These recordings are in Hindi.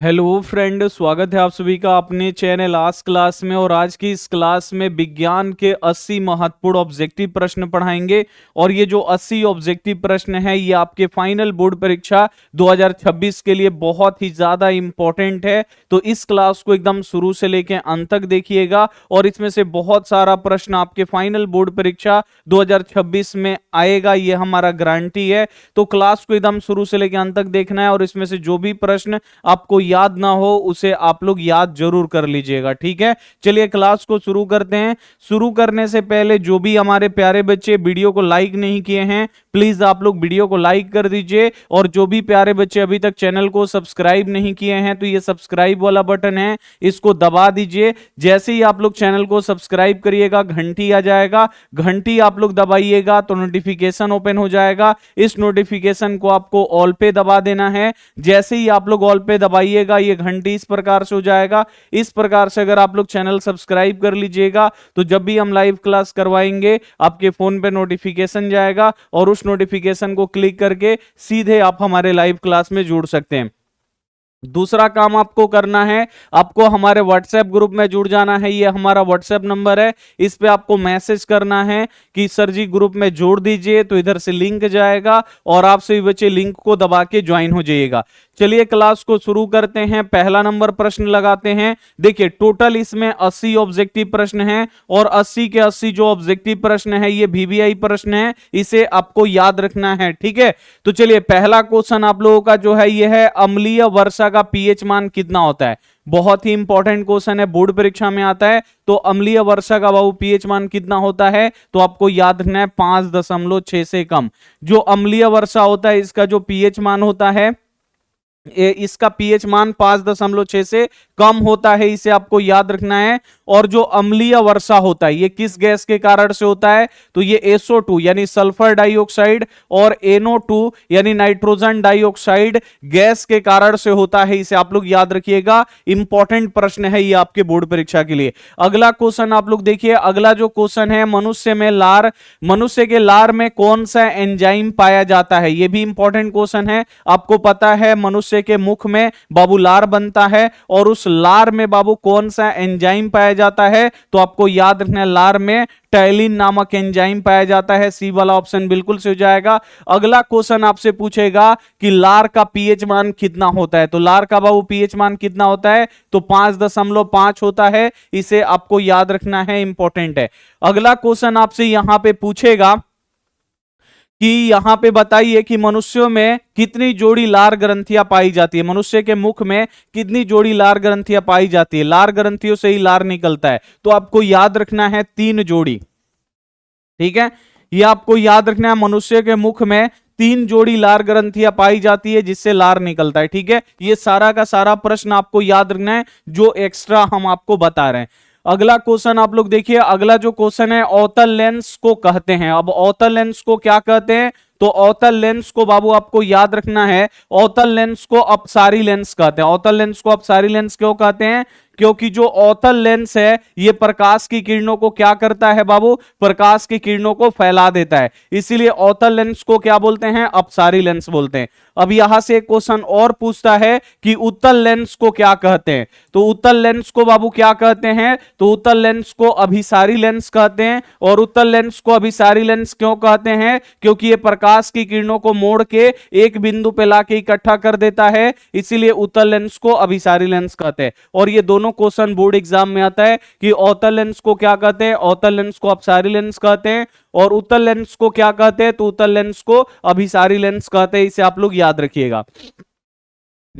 हेलो फ्रेंड, स्वागत है आप सभी का अपने चैनल आज क्लास में। और आज की इस क्लास में विज्ञान के 80 महत्वपूर्ण ऑब्जेक्टिव प्रश्न पढ़ाएंगे। और ये जो 80 ऑब्जेक्टिव प्रश्न है ये आपके फाइनल बोर्ड परीक्षा 2026 के लिए बहुत ही ज्यादा इंपॉर्टेंट है। तो इस क्लास को एकदम शुरू से लेकर अंत तक देखिएगा और इसमें से बहुत सारा प्रश्न आपके फाइनल बोर्ड परीक्षा 2026 में आएगा, ये हमारा गारंटी है। तो क्लास को एकदम शुरू से लेकर अंत तक देखना है और इसमें से जो भी प्रश्न आपको याद ना हो उसे आप लोग याद जरूर कर लीजिएगा, ठीक है। चलिए क्लास को शुरू करते हैं। शुरू करने से पहले जो भी हमारे प्यारे बच्चे वीडियो को लाइक नहीं किए हैं प्लीज आप लोग वीडियो को लाइक कर दीजिए। और जो भी प्यारे बच्चे अभी तक चैनल को सब्सक्राइब नहीं किए हैं तो ये सब्सक्राइब वाला बटन है, इसको दबा दीजिए। जैसे ही आप लोग चैनल को सब्सक्राइब करिएगा घंटी आ जाएगा, घंटी आप लोग दबाइएगा तो नोटिफिकेशन ओपन हो जाएगा। इस नोटिफिकेशन को आपको ऑल पे दबा देना है। जैसे ही आप लोग ऑल पे दबाइएगा ये घंटी इस प्रकार से हो जाएगा। इस प्रकार से अगर आप लोग चैनल सब्सक्राइब कर लीजिएगा तो जब भी हम लाइव क्लास करवाएंगे आपके फोन पे नोटिफिकेशन जाएगा और उस नोटिफिकेशन को क्लिक करके सीधे आप हमारे लाइव क्लास में जुड़ सकते हैं। दूसरा काम आपको करना है, आपको हमारे व्हाट्सएप ग्रुप में जुड़ जाना है। ये हमारा व्हाट्सएप नंबर है, इस पे आपको मैसेज करना है कि सर जी ग्रुप में जोड़ दीजिए, तो इधर से लिंक जाएगा और आप सभी बच्चे लिंक को दबा के ज्वाइन हो जाइएगा। चलिए क्लास को शुरू करते हैं। पहला नंबर प्रश्न लगाते हैं। देखिए टोटल इसमें 80 ऑब्जेक्टिव प्रश्न हैं और 80 के 80 जो ऑब्जेक्टिव प्रश्न है ये वीवीआई प्रश्न है, इसे आपको याद रखना है, ठीक है। तो चलिए पहला क्वेश्चन आप लोगों का जो है ये है अम्लीय वर्षा का पीएच मान कितना होता है। बहुत ही इंपॉर्टेंट क्वेश्चन है, बोर्ड परीक्षा में आता है। तो अम्लीय वर्षा का बाबू पीएच मान कितना होता है तो आपको याद रखना है 5.6 से कम। जो अम्लीय वर्षा होता है इसका जो पीएच मान होता है इसका पीएच मान 5.6 से कम होता है, इसे आपको याद रखना है। और जो अम्लीय वर्षा होता है ये किस गैस के कारण से होता है तो ये SO2 यानी सल्फर डाइऑक्साइड और NO2 यानी नाइट्रोजन डाइऑक्साइड गैस के कारण से होता है, इसे आप लोग याद रखिएगा। इंपॉर्टेंट प्रश्न है ये आपके बोर्ड परीक्षा के लिए। अगला क्वेश्चन आप लोग देखिए, अगला जो क्वेश्चन है मनुष्य के लार में कौन सा एंजाइम पाया जाता है। ये भी इंपॉर्टेंट क्वेश्चन है। आपको पता है मनुष्य के मुख में बाबू लार बनता है और उस लार में बाबू कौन सा एंजाइम पाया जाता है तो आपको याद रखना है लार में टैलिन नामक एंजाइम पाया जाता है। सी वाला ऑप्शन बिल्कुल से हो जाएगा। अगला क्वेश्चन आपसे पूछेगा कि लार का पीएच मान कितना होता है, तो लार का बाबू पीएच मान कितना होता है तो 5.5 होता है, इसे आपको याद रखना है, इंपॉर्टेंट है। अगला क्वेश्चन आपसे यहां पे पूछेगा कि यहां पे बताइए कि मनुष्यों में कितनी जोड़ी लार ग्रंथियां पाई जाती है। मनुष्य के मुख में कितनी जोड़ी लार ग्रंथियां पाई जाती है। लार ग्रंथियों से ही लार निकलता है, तो आपको याद रखना है 3 जोड़ी, ठीक है। ये आपको याद रखना है, मनुष्य के मुख में 3 जोड़ी लार ग्रंथियां पाई जाती है जिससे लार निकलता है, ठीक है। ये सारा का सारा प्रश्न आपको याद रखना है जो एक्स्ट्रा हम आपको बता रहे हैं। अगला क्वेश्चन आप लोग देखिए, अगला जो क्वेश्चन है अवतल लेंस को कहते हैं। अब अवतल लेंस को क्या कहते हैं तो अवतल लेंस को बाबू आपको याद रखना है, अवतल लेंस को अपसारी लेंस कहते हैं। अवतल लेंस को अपसारी लेंस क्यों कहते हैं क्योंकि जो अवतल लेंस है ये प्रकाश की किरणों को क्या करता है बाबू, प्रकाश की किरणों को फैला देता है, इसीलिए अवतल लेंस को क्या बोलते हैं, अपसारी लेंस बोलते हैं। अब यहां से एक क्वेश्चन और पूछता है कि उत्तल लेंस को क्या कहते हैं, तो उत्तल लेंस को बाबू क्या कहते हैं तो उत्तल लेंस को अभिसारी लेंस कहते हैं। और उत्तल लेंस को अभिसारी लेंस क्यों कहते हैं क्योंकि ये प्रकाश की किरणों को मोड़ के एक बिंदु पे लाके इकट्ठा कर देता है, इसीलिए उत्तल लेंस को अभिसारी लेंस कहते हैं। और ये दोनों क्वेश्चन बोर्ड एग्जाम में आता है कि अवतल लेंस को क्या कहते हैं, अवतल लेंस को अपसारी लेंस कहते हैं, और उत्तल लेंस को क्या कहते हैं तो उत्तल लेंस को अभिसारी लेंस कहते हैं, इसे आप लोग याद रखिएगा।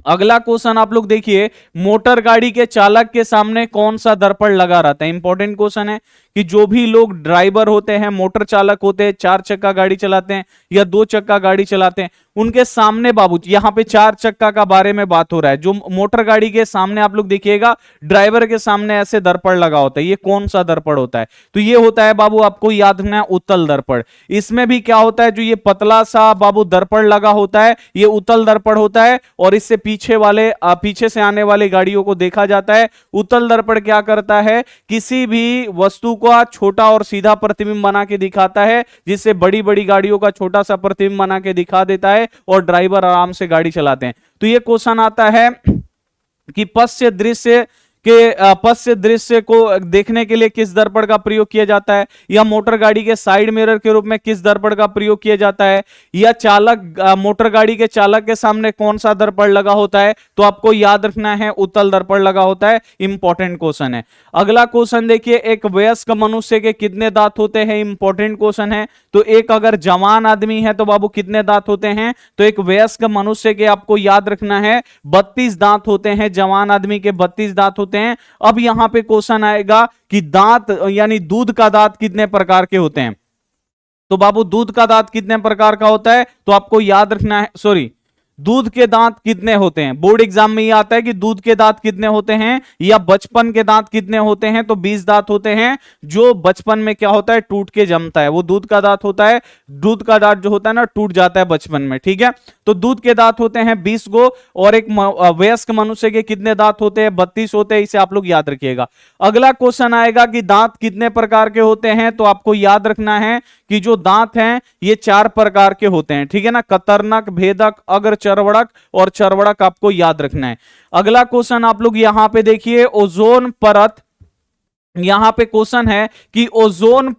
अगला क्वेश्चन आप लोग देखिए, मोटर गाड़ी के चालक के सामने कौन सा दर्पण लगा रहता है। इंपॉर्टेंट क्वेश्चन है कि जो भी लोग ड्राइवर होते हैं, मोटर चालक होते हैं, 4 चक्का गाड़ी चलाते हैं या 2 चक्का गाड़ी चलाते हैं, उनके सामने बाबू यहां पे 4 चक्का का बारे में बात हो रहा है। जो मोटर गाड़ी के सामने आप लोग देखिएगा ड्राइवर के सामने ऐसे दर्पण लगा होता है, ये कौन सा दर्पण होता है तो ये होता है बाबू आपको याद रखना है उत्तल दर्पण। इसमें भी क्या होता है जो ये पतला सा बाबू दर्पण लगा होता है ये उत्तल दर्पण होता है और इससे पीछे से आने वाली गाड़ियों को देखा जाता है। उत्तल दर्पण क्या करता है, किसी भी वस्तु को छोटा और सीधा प्रतिबिंब बना के दिखाता है, जिससे बड़ी बड़ी गाड़ियों का छोटा सा प्रतिबिंब बना के दिखा देता है और ड्राइवर आराम से गाड़ी चलाते हैं। तो ये क्वेश्चन आता है कि पश्य दृश्य को देखने के लिए किस दर्पण का प्रयोग किया जाता है, या मोटर गाड़ी के साइड मिरर के रूप में किस दर्पण का प्रयोग किया जाता है, या मोटर गाड़ी के चालक के सामने कौन सा दर्पण लगा होता है, तो आपको याद रखना है उत्तल दर्पण लगा होता है। इंपॉर्टेंट क्वेश्चन है। अगला क्वेश्चन देखिए, एक वयस्क मनुष्य के कितने दांत होते हैं? इंपॉर्टेंट क्वेश्चन है। तो एक अगर जवान आदमी है तो बाबू कितने दांत होते हैं? तो एक वयस्क मनुष्य के आपको याद रखना है 32 दांत होते हैं। जवान आदमी के 32 दांत होते हैं। अब यहां पे क्वेश्चन आएगा कि दांत यानी दूध का दांत कितने प्रकार के होते हैं? तो बाबू दूध का दांत कितने प्रकार का होता है? तो आपको याद रखना है, सॉरी, दूध के दांत कितने होते हैं? बोर्ड एग्जाम में ये आता है कि दूध के दांत कितने होते हैं, या बचपन के दांत कितने होते हैं? तो 20 दांत होते हैं। जो बचपन में क्या होता है, टूट के जमता है, वो दूध का दांत होता है। दूध का दांत जो होता है ना, टूट जाता है बचपन में, ठीक है। तो दूध के दांत होते हैं 20 गो, और एक वयस्क मनुष्य के कितने दांत होते हैं? 32 होते हैं। इसे आप लोग याद रखिएगा। अगला क्वेश्चन आएगा कि दांत कितने प्रकार के होते हैं? तो आपको याद रखना है कि जो दांत हैं ये 4 प्रकार के होते हैं, ठीक है ना। कतरनक, भेदक, अग्र चर्वणक और चर्वणक आपको याद रखना है। अगला क्वेश्चन आप लोग यहां पे देखिए, ओजोन परत, यहां पे क्वेश्चन है कि ओजोन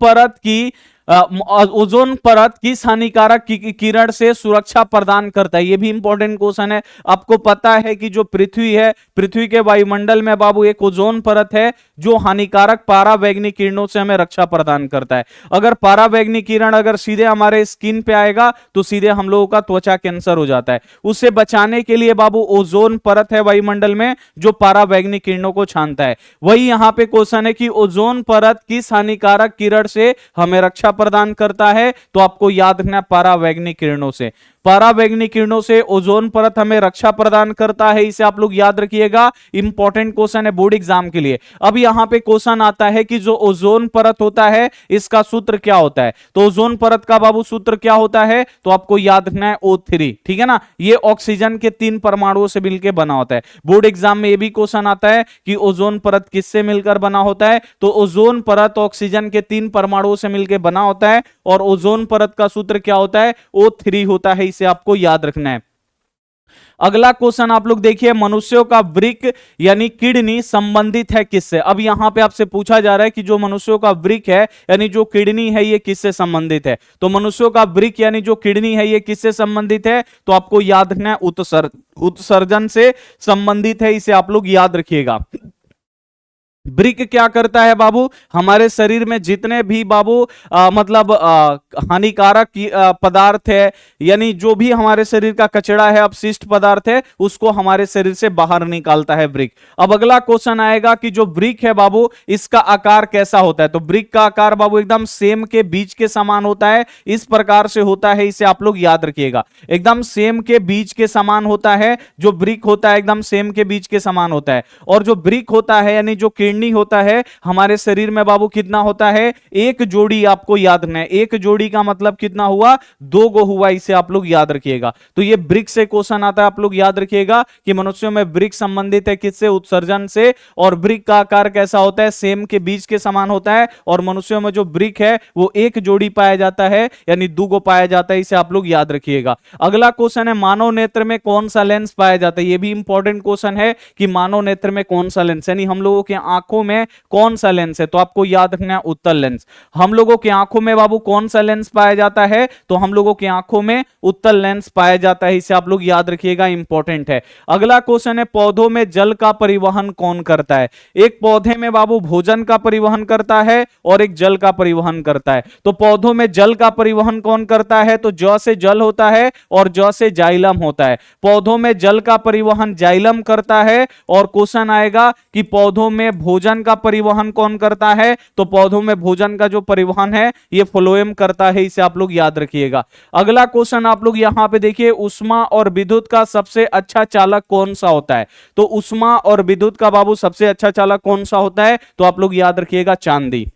परत किस हानिकारक किरण से सुरक्षा प्रदान करता है? यह भी इंपॉर्टेंट क्वेश्चन है। आपको पता है कि जो पृथ्वी है, पृथ्वी के वायुमंडल में बाबू एक ओजोन परत है जो हानिकारक पारावैंगनिक किरणों से हमें रक्षा प्रदान करता है। अगर पारावैंगनिक किरण अगर सीधे हमारे स्किन पे आएगा तो सीधे हम लोगों का त्वचा कैंसर हो जाता है। उससे बचाने के लिए बाबू ओजोन परत है वायुमंडल में जो पारावैंगनिक किरणों को छानता है। वही यहां पे क्वेश्चन है कि ओजोन परत किस हानिकारक किरण से हमें रक्षा प्रदान करता है? तो आपको याद रखना पारावैंगनिक किरणों से। पारावैंगनिक किरणों से ओजोन परत हमें रक्षा प्रदान करता है। इसे आप लोग याद रखिएगा, इंपॉर्टेंट क्वेश्चन है बोर्ड एग्जाम के लिए। अब यहां पे क्वेश्चन आता है कि जो ओजोन परत होता है इसका सूत्र क्या होता है? तो ओजोन परत का बाबू सूत्र क्या होता है? तो आपको याद रखना है O3, ठीक है ना। ये ऑक्सीजन के 3 परमाणुओं से मिलकर बना होता है। बोर्ड एग्जाम में यह भी क्वेश्चन आता है कि ओजोन परत किससे मिलकर बना होता है? तो ओजोन परत ऑक्सीजन के 3 परमाणुओं से मिलकर बना होता है, और ओजोन परत का सूत्र क्या होता है? O3 होता है। इसे आपको याद रखना है। अगला क्वेश्चन आप लोग देखिए, मनुष्यों का वृक्क यानी किडनी संबंधित है किससे? अब यहां पे आपसे पूछा जा रहा है कि जो मनुष्यों का वृक्क है यानी जो किडनी है ये किससे संबंधित है? तो मनुष्यों का वृक्क यानी जो किडनी है ये किससे संबंधित है? तो आपको याद रखना है उत्सर्जन से संबंधित है। इसे आप लोग याद रखिएगा। वृक्क क्या करता है बाबू? हमारे शरीर में जितने भी बाबू मतलब हानिकारक पदार्थ है, यानी जो भी हमारे शरीर का कचरा है, अपशिष्ट पदार्थ है, उसको हमारे शरीर से बाहर निकालता है वृक्क। अब अगला क्वेश्चन आएगा कि जो वृक्क है बाबू इसका आकार कैसा होता है? तो वृक्क का आकार बाबू एकदम सेम के बीज के समान होता है। इस प्रकार से होता है, इसे आप लोग याद रखिएगा। एकदम सेम के बीज के समान होता है जो वृक्क होता है, एकदम सेम के बीज के समान होता है। और जो वृक्क होता है यानी जो किडनी होता है हमारे शरीर में बाबू कितना होता है? एक जोड़ी। आपको याद रखना है, एक जोड़ी का मतलब कितना हुआ? 2 गो हुआ। इसे आप लोग याद रखिएगा। तो ये वृक्क से क्वेश्चन आता है, आप लोग याद रखिएगा कि मनुष्यों में वृक्क संबंधित है किससे? उत्सर्जन से। और वृक्क का आकार कैसा होता है? सेम के बीज के समान होता है। और मनुष्यों में जो वृक्क है वो एक जोड़ी पाया जाता है, यानी 2 गो पाया जाता है। इसे आप लोग याद रखिएगा। अगला क्वेश्चन है, मानव नेत्र में कौन सा लेंस पाया जाता है? ये भी इंपॉर्टेंट क्वेश्चन है कि मानव नेत्र में कौन सा लेंस, यानी हम लोगों के आंखों में कौन सा लेंस है? तो आपको याद रखना है उत्तल लेंस। हम लोगों की आंखों में बाबू कौन सा लेंस पाया जाता है? तो हम लोगों की आंखों में उत्तल लेंस पाया जाता है। इसे आप लोग याद रखिएगा, इंपॉर्टेंट है। अगला क्वेश्चन है, पौधों में जल का परिवहन कौन करता है? एक पौधे में बाबू भोजन का परिवहन करता है और एक जल का परिवहन करता है। तो पौधों में जल का परिवहन कौन करता है? तो जौ से जल होता है और जौ से जाइलम होता है। पौधों में जल का परिवहन जाइलम करता है। और क्वेश्चन आएगा कि पौधों में भोजन का परिवहन कौन करता है? तो पौधों में भोजन का जो परिवहन है ये फ्लोएम करता है। इसे आप लोग याद रखिएगा। अगला क्वेश्चन आप लोग यहां पे देखिए, ऊष्मा और विद्युत का सबसे अच्छा चालक कौन सा होता है? तो ऊष्मा और विद्युत का बाबू सबसे अच्छा चालक कौन सा होता है? तो आप लोग याद रखिएगा, चांदी।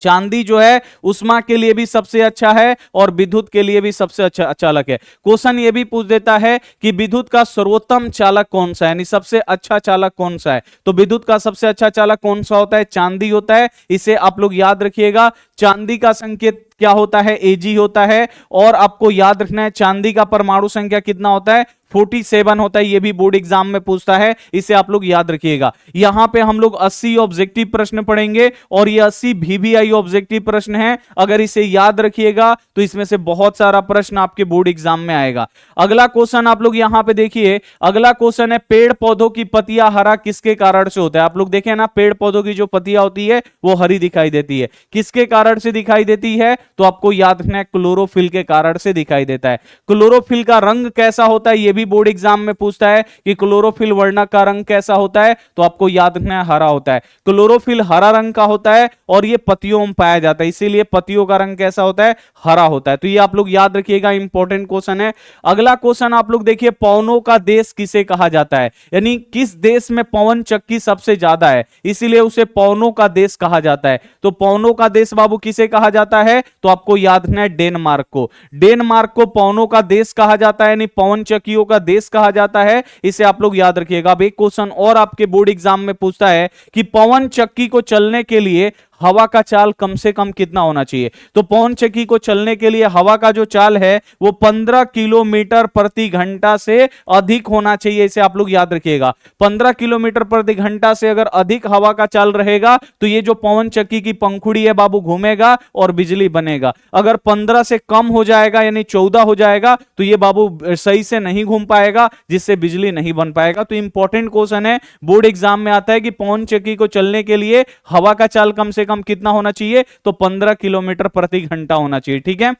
चांदी जो है उष्मा के लिए भी सबसे अच्छा है और विद्युत के लिए भी सबसे अच्छा चालक है। क्वेश्चन ये भी पूछ देता है कि विद्युत का सर्वोत्तम चालक कौन सा है, यानी सबसे अच्छा चालक कौन सा है? तो विद्युत का सबसे अच्छा चालक कौन सा होता है? चांदी होता है। इसे आप लोग याद रखिएगा। चांदी का संकेत क्या होता है, Ag होता है। और आपको याद रखना है चांदी का परमाणु संख्या कितना होता है, 47 होता है। ये भी बोर्ड एग्जाम में पूछता है, इसे आप लोग याद रखिएगा। यहां पे हम लोग 80 ऑब्जेक्टिव प्रश्न पढ़ेंगे और ये 80 VVI ऑब्जेक्टिव प्रश्न है। अगर इसे याद रखिएगा तो इसमें से बहुत सारा प्रश्न आपके बोर्ड एग्जाम में आएगा। अगला क्वेश्चन आप लोग यहां पे देखिए, अगला क्वेश्चन है पेड़ पौधों की पत्तियां हरा किसके कारण से होता है। आप लोग देखें ना, पेड़ पौधों की जो पत्तियां होती है वो हरी दिखाई देती है, किसके कारण से दिखाई देती है, तो आपको याद रखना है क्लोरोफिल के कारण से दिखाई देता है। क्लोरोफिल का रंग कैसा होता है, यह भी बोर्ड एग्जाम में पूछता है कि क्लोरोफिल वर्णक का रंग कैसा होता है, तो आपको याद रखना है हरा होता है। क्लोरोफिल हरा रंग का होता है और यह पत्तियों में पाया जाता है, इसीलिए पत्तियों का रंग कैसा होता है, हरा होता है। तो ये आप लोग याद रखिएगा, इंपॉर्टेंट क्वेश्चन है। अगला क्वेश्चन आप लोग देखिए, पवनों का देश किसे कहा जाता है, यानी किस देश में पवन चक्की सबसे ज्यादा है, इसीलिए उसे पवनों का देश कहा जाता है। तो पवनों का देश बाबू किसे कहा जाता है, तो आपको याद रखना है डेनमार्क को। डेनमार्क को पवनों का देश कहा जाता है, यानी पवन चक्कियों का देश कहा जाता है, इसे आप लोग याद रखिएगा। अब एक क्वेश्चन और आपके बोर्ड एग्जाम में पूछता है कि पवन चक्की को चलने के लिए हवा का चाल कम से कम कितना होना चाहिए। तो पवन चक्की को चलने के लिए हवा का जो चाल है वो 15 किलोमीटर प्रति घंटा से अधिक होना चाहिए, इसे आप लोग याद रखिएगा। 15 किलोमीटर प्रति घंटा से अगर अधिक हवा का चाल रहेगा तो ये जो पवन चक्की की पंखुड़ी है बाबू घूमेगा और बिजली बनेगा। अगर 15 से कम हो जाएगा यानी 14 हो जाएगा तो ये बाबू सही से नहीं घूम पाएगा, जिससे बिजली नहीं बन पाएगा। तो इंपॉर्टेंट क्वेश्चन है, बोर्ड एग्जाम में आता है कि पवन चक्की को चलने के लिए हवा का चाल कम से कम कितना होना चाहिए, तो 15 किलोमीटर प्रति घंटा होना चाहिए। ठीक है,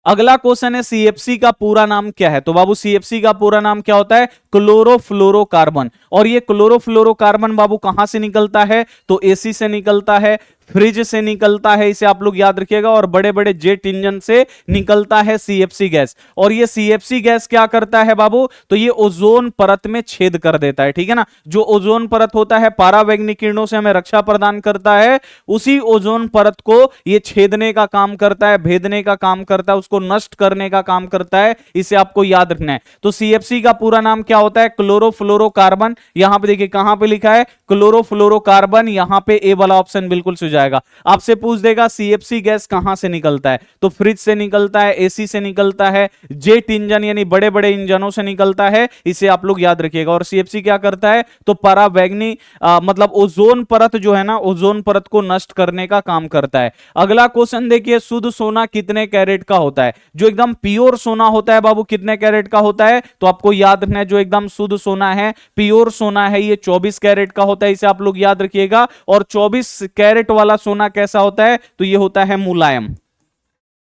अगला क्वेश्चन है सीएफसी का पूरा नाम क्या है। तो बाबू सीएफसी का पूरा नाम क्या होता है, क्लोरोफ्लोरोकार्बन। और ये क्लोरोफ्लोरोकार्बन बाबू कहां से निकलता है, तो एसी से निकलता है, फ्रिज से निकलता है, इसे आप लोग याद रखिएगा, और बड़े बड़े जेट इंजन से निकलता है सीएफसी गैस। और ये सीएफसी गैस क्या करता है बाबू, तो ये ओजोन परत में छेद कर देता है। ठीक है ना, जो ओजोन परत होता है पारावैंगनिक किरणों से हमें रक्षा प्रदान करता है, उसी ओजोन परत को ये छेदने का काम करता है, भेदने का काम करता है, उसको नष्ट करने का काम करता है, इसे आपको याद रखना है। तो सीएफसी का पूरा नाम क्या होता है, क्लोरोफ्लोरोकार्बन। यहां पे देखिए कहां पे लिखा है क्लोरोफ्लोरोकार्बन, यहां पे ए वाला ऑप्शन बिल्कुल सही जाएगा। आपसे पूछ देगा सीएफसी गैस कहां से निकलता है, तो फ्रिज से निकलता है, एसी से निकलता है, जेट इंजन यानी बड़े बड़े इंजनों से निकलता है, इसे आप लोग याद रखिएगा। और सीएफसी क्या करता है, तो परावैंगनी मतलब ओजोन परत जो है ना, ओजोन परत को नष्ट करने का काम करता है। अगला क्वेश्चन देखिए, शुद्ध सोना कितने कैरेट का होता है। जो एकदम प्योर सोना होता है बाबू कितने कैरेट का होता है, तो आपको याद रखना है जो एकदम शुद्ध सोना है, प्योर सोना है, ये 24 कैरेट का होता है, इसे आप लोग याद रखिएगा। और 24 कैरेट वाला सोना कैसा होता है, तो ये होता है मुलायम।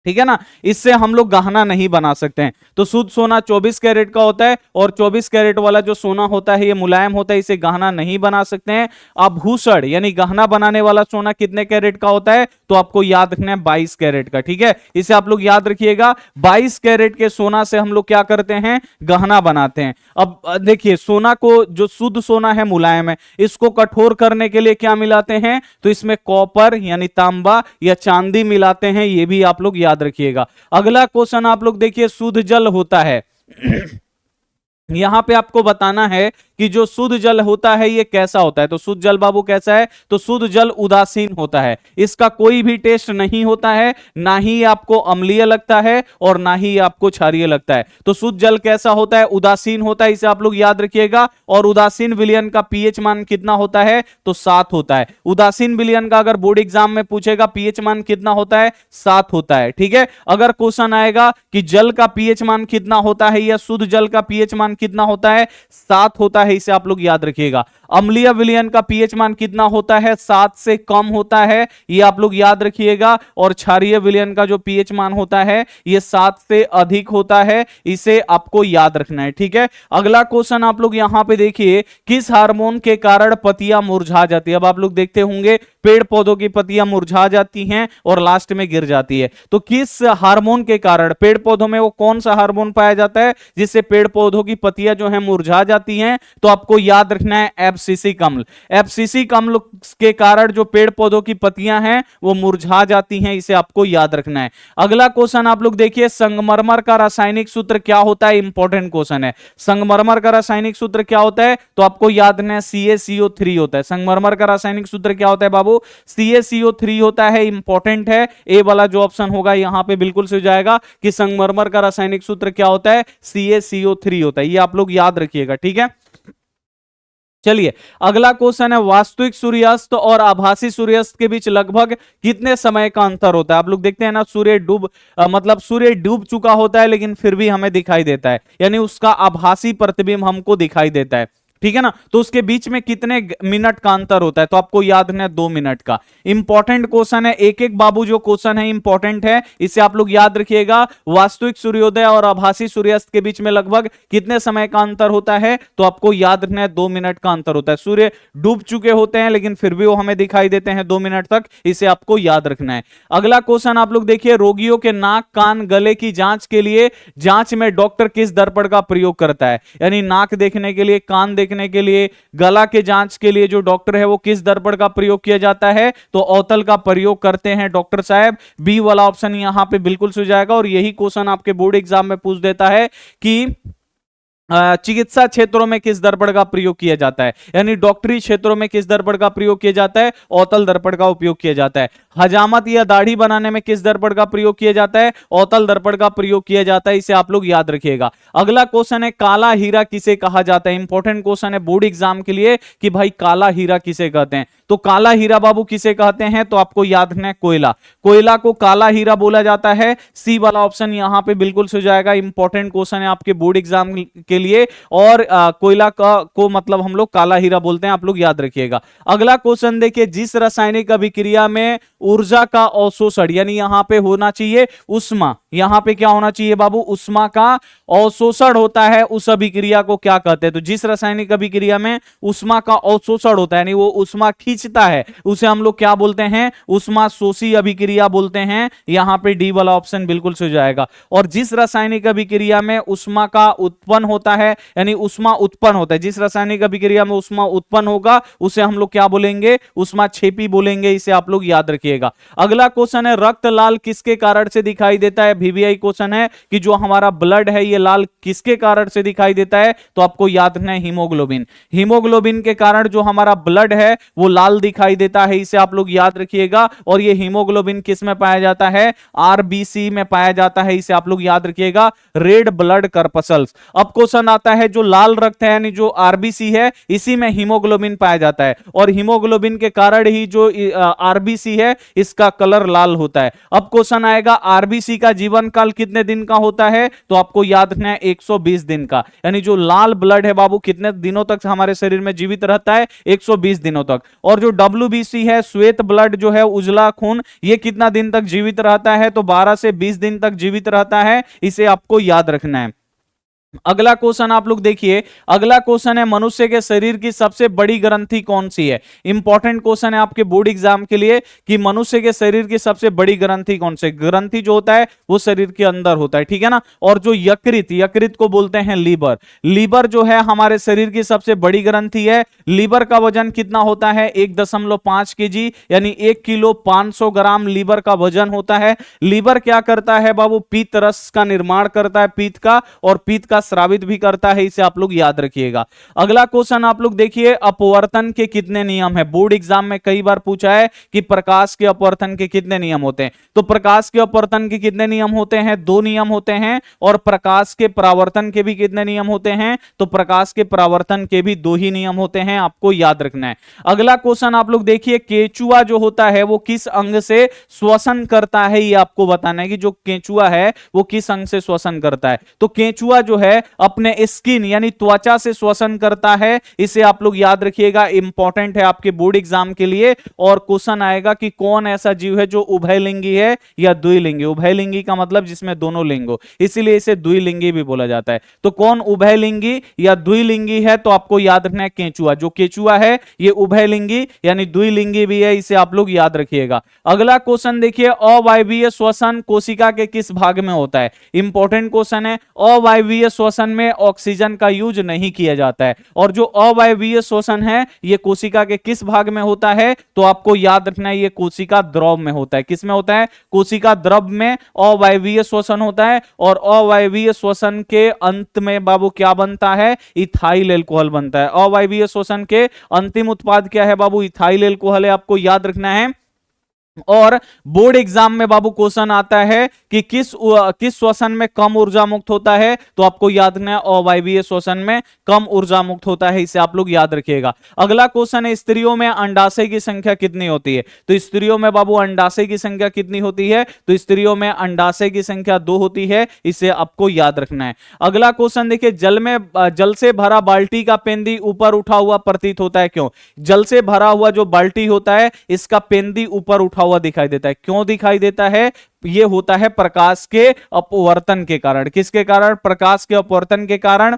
ठीक है ना, इससे हम लोग गहना नहीं बना सकते हैं। तो शुद्ध सोना 24 कैरेट का होता है और 24 कैरेट वाला जो सोना होता है ये मुलायम होता है, इसे गहना नहीं बना सकते हैं। आभूषण यानी गहना बनाने वाला सोना कितने कैरेट का होता है, तो आपको याद रखना है 22 कैरेट का। ठीक है, इसे आप लोग याद रखिएगा, 22 कैरेट के सोना से हम लोग क्या करते हैं, गहना बनाते हैं। अब देखिए सोना को, जो शुद्ध सोना है मुलायम है, इसको कठोर करने के लिए क्या मिलाते हैं, तो इसमें कॉपर यानी तांबा या चांदी मिलाते हैं, ये भी आप लोग याद रखिएगा। अगला क्वेश्चन आप लोग देखिए, शुद्ध जल होता है यहां पे आपको बताना है कि जो शुद्ध जल होता है ये कैसा होता है। तो शुद्ध जल बाबू कैसा है, तो शुद्ध जल उदासीन होता है, इसका कोई भी टेस्ट नहीं होता है, ना ही आपको अम्लीय लगता है और ना ही आपको क्षारीय लगता है। तो शुद्ध जल कैसा होता है, उदासीन होता है, इसे आप लोग याद रखिएगा। और उदासीन विलयन का पीएच मान कितना होता है, तो 7 होता है। उदासीन विलयन का अगर बोर्ड एग्जाम में पूछेगा पीएच मान कितना होता है, 7 होता है। ठीक है, अगर क्वेश्चन आएगा कि जल का पीएच मान कितना होता है या शुद्ध जल का पीएच मान कितना होता है, 7 होता है, इसे आप लोग याद रखिएगा। अम्लीय विलयन का पीएच मान कितना होता है, 7 से कम होता है, ये आप लोग याद रखिएगा। और क्षारीय विलयन का जो पीएच मान होता है ये 7 से अधिक होता है, इसे आपको याद रखना है। ठीक है, अगला क्वेश्चन आप लोग यहां पे देखिए, किस हार्मोन के कारण पत्तियां मुरझा जाती है। अब आप लोग देखते होंगे पेड़ पौधों की पत्तियां मुरझा जाती हैं और लास्ट में गिर जाती है, तो किस हार्मोन के कारण, पेड़ पौधों में वो कौन सा हार्मोन पाया जाता है जिससे पेड़ पौधों की पत्तियां जो है मुरझा जाती हैं, तो आपको याद रखना है एब्सिसी कम्ल। एब्सिसी कम्ल के कारण जो पेड़ पौधों की पत्तियां हैं वो मुरझा जाती हैं, इसे आपको याद रखना है। अगला क्वेश्चन आप लोग देखिए, संगमरमर का रासायनिक सूत्र क्या होता है? इंपॉर्टेंट क्वेश्चन है। संगमरमर का रासायनिक सूत्र क्या होता है? तो आपको याद रखना है CaCO3 होता है। संगमरमर का रासायनिक सूत्र क्या होता है बाबू? CaCO3 होता है। इंपॉर्टेंट है, ए वाला जो ऑप्शन होगा यहां पे बिल्कुल से हो जाएगा कि संगमरमर का रासायनिक सूत्र क्या होता है? CaCO3 होता है। ये आप लोग याद रखिएगा, ठीक है। चलिए अगला क्वेश्चन है, वास्तविक सूर्यास्त और आभासी सूर्यास्त के बीच लगभग कितने समय का अंतर होता है? आप लोग देखते हैं ना, मतलब सूर्य डूब चुका होता है लेकिन फिर भी हमें दिखाई देता है, यानी उसका आभासी प्रतिबिंब हमको दिखाई देता है, ठीक है ना। तो उसके बीच में कितने मिनट का अंतर होता है? तो आपको याद रखना है 2 मिनट का। इंपॉर्टेंट क्वेश्चन है, एक एक बाबू जो क्वेश्चन है इंपॉर्टेंट है, इसे आप लोग याद रखिएगा। वास्तविक सूर्योदय और आभासी सूर्यास्त के बीच में लगभग कितने समय का अंतर होता है? तो आपको याद रखना है 2 मिनट का अंतर होता है। सूर्य डूब चुके होते हैं लेकिन फिर भी वो हमें दिखाई देते हैं 2 मिनट तक, इसे आपको याद रखना है। अगला क्वेश्चन आप लोग देखिए, रोगियों के नाक कान गले की जांच के लिए जांच में डॉक्टर किस दर्पण का प्रयोग करता है? यानी नाक देखने के लिए, कान देखने के लिए, गला के जांच के लिए जो डॉक्टर है वो किस दर्पण का प्रयोग किया जाता है? तो अवतल का प्रयोग करते हैं डॉक्टर साहब। बी वाला ऑप्शन यहां पे बिल्कुल सही जाएगा। और यही क्वेश्चन आपके बोर्ड एग्जाम में पूछ देता है कि चिकित्सा क्षेत्रों में किस दर्पण का प्रयोग किया जाता है, यानी डॉक्टरी क्षेत्रों में किस दर्पण का प्रयोग किया जाता है? अवतल दर्पण का उपयोग किया जाता है। हजामत या दाढ़ी बनाने में किस दर्पण का प्रयोग किया जाता है? अवतल दर्पण का प्रयोग किया जाता है, इसे आप लोग याद रखिएगा। अगला क्वेश्चन है, काला हीरा किसे कहा जाता है? इंपॉर्टेंट क्वेश्चन है बोर्ड एग्जाम के लिए कि भाई काला हीरा किसे कहते हैं? तो काला हीरा बाबू किसे कहते हैं? तो आपको याद रखना है कोयला। कोयला को काला हीरा बोला जाता है। सी वाला ऑप्शन यहां पे बिल्कुल से हो जाएगा। इंपॉर्टेंट क्वेश्चन है आपके बोर्ड एग्जाम के लिए। और कोयला को मतलब हम लोग काला हीरा बोलते हैं, आप लोग याद रखिएगा। अगला क्वेश्चन देखिए, जिस रासायनिक अभिक्रिया में ऊर्जा का अवशोषण, यानी यहां पे होना चाहिए उष्मा, यहां पे क्या होना चाहिए बाबू? उष्मा का अवशोषण होता है, उस अभिक्रिया को क्या कहते हैं? तो जिस रासायनिक अभिक्रिया में उष्मा का अवशोषण होता है, यानी वो उष्मा खींचता है, उसे हम लोग क्या बोलते हैं? उष्मा शोषी अभिक्रिया बोलते हैं। यहां पे डी वाला ऑप्शन बिल्कुल से हो जाएगा। और जिस रासायनिक अभिक्रिया में उष्मा का उत्पन्न होता है, यानी उष्मा उत्पन्न होता है, जिस रासायनिक अभिक्रिया में उष्मा उत्पन्न होगा उसे हम लोग क्या बोलेंगे? उष्मा क्षेपी बोलेंगे, इसे आप लोग याद रखिएगा। अगला क्वेश्चन है, रक्त लाल किसके कारण से दिखाई देता है? VVI क्वेश्चन है कि जो हमारा ब्लड है ये लाल किसके कारण से दिखाई देता है? तो आपको याद रखना है हीमोग्लोबिन। हीमोग्लोबिन के कारण जो हमारा ब्लड है वो लाल दिखाई देता है, इसे आप लोग याद रखिएगा। और ये हीमोग्लोबिन किस में पाया जाता है? RBC में पाया जाता है, इसे आप लोग याद रखिएगा, रेड ब्लड कर्पसल्स। अब क्वेश्चन आता है, जो लाल रक्त है यानी जो RBC है, इसी में हीमोग्लोबिन पाया जाता है, और हीमोग्लोबिन के कारण ही जो RBC है इसका कलर लाल होता है। अब क्वेश्चन आएगा, RBC का जीवन काल कितने दिन का होता है? तो आपको याद रखना है 120 दिन का। यानी जो लाल ब्लड है बाबू कितने दिनों तक हमारे शरीर में जीवित रहता है? 120 दिनों तक। और जो WBC है, श्वेत ब्लड जो है, उजला खून, ये कितना दिन तक जीवित रहता है? तो 12 से 20 दिन तक जीवित रहता है, इसे आपको याद रखना है। अगला क्वेश्चन आप लोग देखिए, अगला क्वेश्चन है, मनुष्य के शरीर की सबसे बड़ी ग्रंथि कौन सी है? इंपॉर्टेंट क्वेश्चन है आपके बोर्ड एग्जाम के लिए कि मनुष्य के शरीर की सबसे बड़ी ग्रंथि कौन सी? ग्रंथि जो होता है वो शरीर के अंदर होता है, ठीक है ना। और जो यकृत, यकृत को बोलते हैं लीवर। लीवर जो है हमारे शरीर की सबसे बड़ी ग्रंथि है। लीवर का वजन कितना होता है? 1.5 kg, यानी 1 किलो 500 ग्राम लीवर का वजन होता है। लीवर क्या करता है बाबू? पीत रस का निर्माण करता है, पीत का, और पीत का स्रावित भी करता है, इसे आप लोग याद रखिएगा। अगला क्वेश्चन आप लोग देखिए, अपवर्तन के कितने नियम है? बोर्ड एग्जाम में कई बार पूछा है कि प्रकाश के अपवर्तन के कितने नियम होते हैं। तो प्रकाश के अपवर्तन के कितने नियम होते हैं? 2 नियम होते हैं। और प्रकाश के परावर्तन के भी कितने नियम होते हैं? तो प्रकाश के परावर्तन के भी 2 ही नियम होते हैं, आपको याद रखना है। अगला क्वेश्चन आप लोग देखिए, केंचुआ जो होता है वो किस अंग से श्वसन करता है? ये आपको बताना है कि जो केंचुआ है वो किस अंग से श्वसन करता है। तो केंचुआ जो है अपने स्किन यानी त्वचा से श्वसन करता है, इसे आप लोग याद रखिएगा, इंपॉर्टेंट है आपके बोर्ड एग्जाम के लिए। और क्वेश्चन आएगा कि कौन ऐसा जीव है जो उभयलिंगी है या द्विलिंगी? उभयलिंगी का मतलब जिसमें दोनों लिंग हो, इसीलिए इसे द्विलिंगी भी बोला जाता है। तो कौन उभयलिंगी या द्विलिंगी है? तो आपको याद रखना है केंचुआ। जो केंचुआ है ये उभयलिंगी यानी द्विलिंगी भी है, इसे आप लोग याद रखिएगा। अगला क्वेश्चन देखिए, अवायवीय श्वसन कोशिका के किस भाग में होता है? इंपॉर्टेंट क्वेश्चन है। अवायवीय श्वसन में ऑक्सीजन का यूज नहीं किया जाता है। और जो अवायवीय श्वसन है ये कोशिका के किस भाग में होता है, तो आपको याद रखना है ये कोशिका द्रव में होता है। किस में होता है, कोशिका द्रव में अवायवीय श्वसन होता है। और अवायवीय श्वसन के अंत में बाबू क्या बनता है, इथाइल एल्कोहल बनता है। अवायवीय श्वसन के अंतिम उत्पाद क्या है बाबू, इथाइल एल्कोहल है, आपको याद रखना है। और बोर्ड एग्जाम में बाबू क्वेश्चन आता है कि किस श्वसन में कम ऊर्जा मुक्त होता है, तो आपको याद रखना है अवायवीय श्वसन में कम ऊर्जा मुक्त होता है, इसे आप लोग याद रखिएगा। अगला क्वेश्चन है स्त्रियों में अंडाशय की संख्या कितनी होती है, तो स्त्रियों में बाबू अंडाशय की संख्या कितनी होती है, तो स्त्रियों में अंडाशय की संख्या 2 होती है, इसे आपको याद रखना है। अगला क्वेश्चन देखिए, जल से भरा बाल्टी का पेंदी ऊपर उठा हुआ प्रतीत होता है, क्यों। जल से भरा हुआ जो बाल्टी होता है इसका पेंदी ऊपर उठा हुआ दिखाई देता है, क्यों दिखाई देता है, यह होता है प्रकाश के अपवर्तन के कारण। किसके कारण, प्रकाश के अपवर्तन के कारण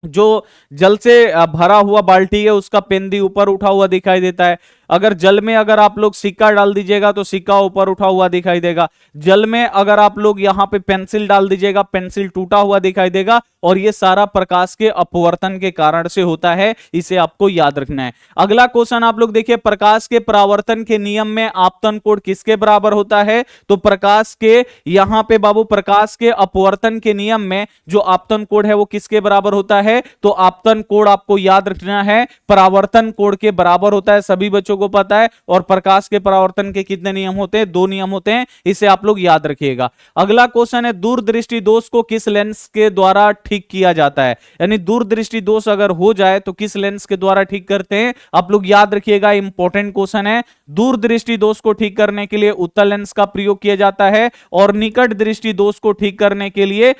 जो जल से भरा हुआ बाल्टी है उसका पेंदी ऊपर उठा हुआ दिखाई देता है। अगर जल में अगर आप लोग सिक्का डाल दीजिएगा तो सिक्का ऊपर उठा हुआ दिखाई देगा। जल में अगर आप लोग यहां पे पेंसिल डाल दीजिएगा पेंसिल टूटा हुआ दिखाई देगा। और ये सारा प्रकाश के अपवर्तन के कारण से होता है, इसे आपको याद रखना है। अगला क्वेश्चन आप लोग देखिए, प्रकाश के परावर्तन के नियम में आपतन कोण किसके बराबर होता है, तो प्रकाश के यहां पे बाबू प्रकाश के अपवर्तन के नियम में जो आपतन कोण है वो किसके बराबर होता है, तो आपतन कोण आपको याद रखना है परावर्तन कोण के बराबर होता है, सभी बच्चों को पता है। और प्रकाश के परावर्तन के कितने नियम होते हैं, 2 नियम होते हैं, इसे आप लोग याद रखिएगा। अगला क्वेश्चन है, दूरदृष्टि दोष को किस लेंस के द्वारा ठीक किया जाता है, यानी दूरदृष्टि दोष अगर हो जाए तो किस लेंस के द्वारा ठीक करते हैं, आप लोग याद रखिएगा, इंपॉर्टेंट क्वेश्चन है। दूरदृष्टि दोष को ठीक करने के लिए उत्तल लेंस का प्रयोग किया जाता है। और निकट दृष्टि दोष को ठीक करने के लिए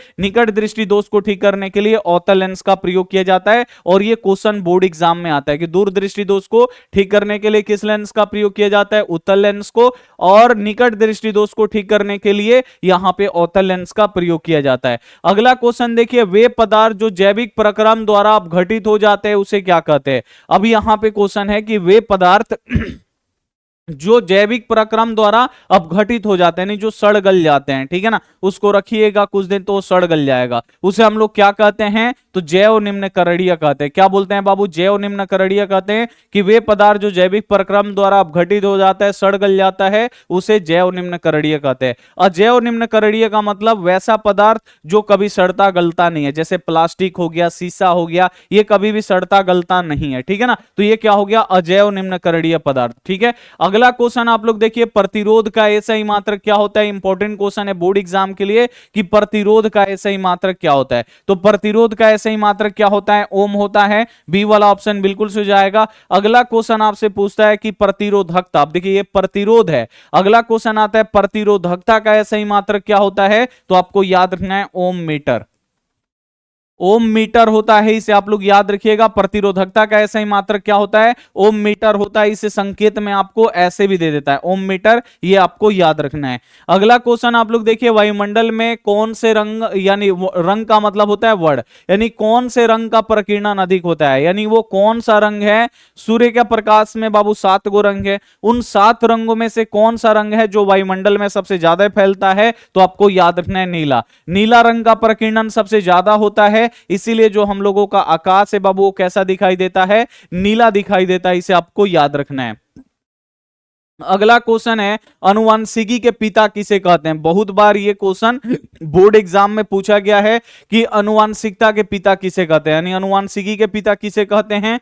अवतल लेंस का प्रयोग किया जाता है। और यह क्वेश्चन बोर्ड एग्जाम में आता है कि दूरदृष्टि दोष को ठीक करने के लिए किस लेंस का प्रयोग किया जाता है, उत्तल लेंस को। और निकट दृष्टि दोष को ठीक करने के लिए यहां पे अवतल लेंस का प्रयोग किया जाता है। अगला क्वेश्चन देखिए, वे पदार्थ जो जैविक प्रक्रम द्वारा अपघटित हो जाते हैं उसे क्या कहते हैं। अब यहां पे क्वेश्चन है कि वे पदार्थ जो जैविक प्रक्रम द्वारा अपघटित हो जाते हैं, नहीं जो सड़ गल जाते हैं, ठीक है ना, उसको रखिएगा कुछ दिन तो सड़ गल जाएगा, उसे हम लोग क्या कहते हैं, तो जैव निम्न करणीय कहते हैं। क्या बोलते हैं बाबू, जैव निम्न करणीय कहते हैं कि वे पदार्थ जो जैविक प्रक्रम द्वारा अपघटित हो जाता है, सड़ गल जाता है, उसे जैव निम्न करणीय कहते हैं। अजैव निम्न करणीय का मतलब वैसा पदार्थ जो कभी सड़ता गलता नहीं है, जैसे प्लास्टिक हो गया, शीशा हो गया, ये कभी भी सड़ता गलता नहीं है, ठीक है ना, तो ये क्या हो गया, अजैव निम्न करणीय पदार्थ, ठीक है। अगला क्वेश्चन आप लोग देखिए, प्रतिरोध का एसआई मात्रक क्या होता है, इंपॉर्टेंट क्वेश्चन है बोर्ड एग्जाम के लिए कि प्रतिरोध का एसआई मात्रक क्या होता है। तो प्रतिरोध का एसआई मात्रक क्या होता है, ओम होता है, बी वाला ऑप्शन बिल्कुल सही जाएगा। अगला क्वेश्चन आपसे पूछता है कि प्रतिरोधकता, आप देखिए ये प्रतिरोध है, अगला क्वेश्चन आता है प्रतिरोधकता का एसआई मात्रक क्या होता है, तो आपको याद रखना है ओम मीटर, ओम मीटर होता है, इसे आप लोग याद रखिएगा। प्रतिरोधकता का ऐसा ही मात्रक क्या होता है, ओम मीटर होता है, इसे संकेत में आपको ऐसे भी दे देता है ओम मीटर, ये आपको याद रखना है। अगला क्वेश्चन आप लोग देखिए, वायुमंडल में कौन से रंग, यानी रंग का मतलब होता है वर्ण, यानी कौन से रंग का प्रकीर्णन अधिक होता है, यानी वो कौन सा रंग है। सूर्य के प्रकाश में बाबू 7 गो रंग है, उन 7 रंगों में से कौन सा रंग है जो वायुमंडल में सबसे ज्यादा फैलता है, तो आपको याद रखना है नीला। नीला रंग का प्रकीर्णन सबसे ज्यादा होता है, इसीलिए जो हम लोगों का आकाश है बाबू वो कैसा दिखाई देता है, नीला दिखाई देता है, इसे आपको याद रखना है। अगला क्वेश्चन है, अनुवांशिकी के पिता किसे कहते हैं। बहुत बार ये क्वेश्चन बोर्ड एग्जाम में पूछा गया है कि अनुवांशिकता के पिता किसे कहते हैं, यानी अनुवांशिकी के पिता किसे कहते हैं,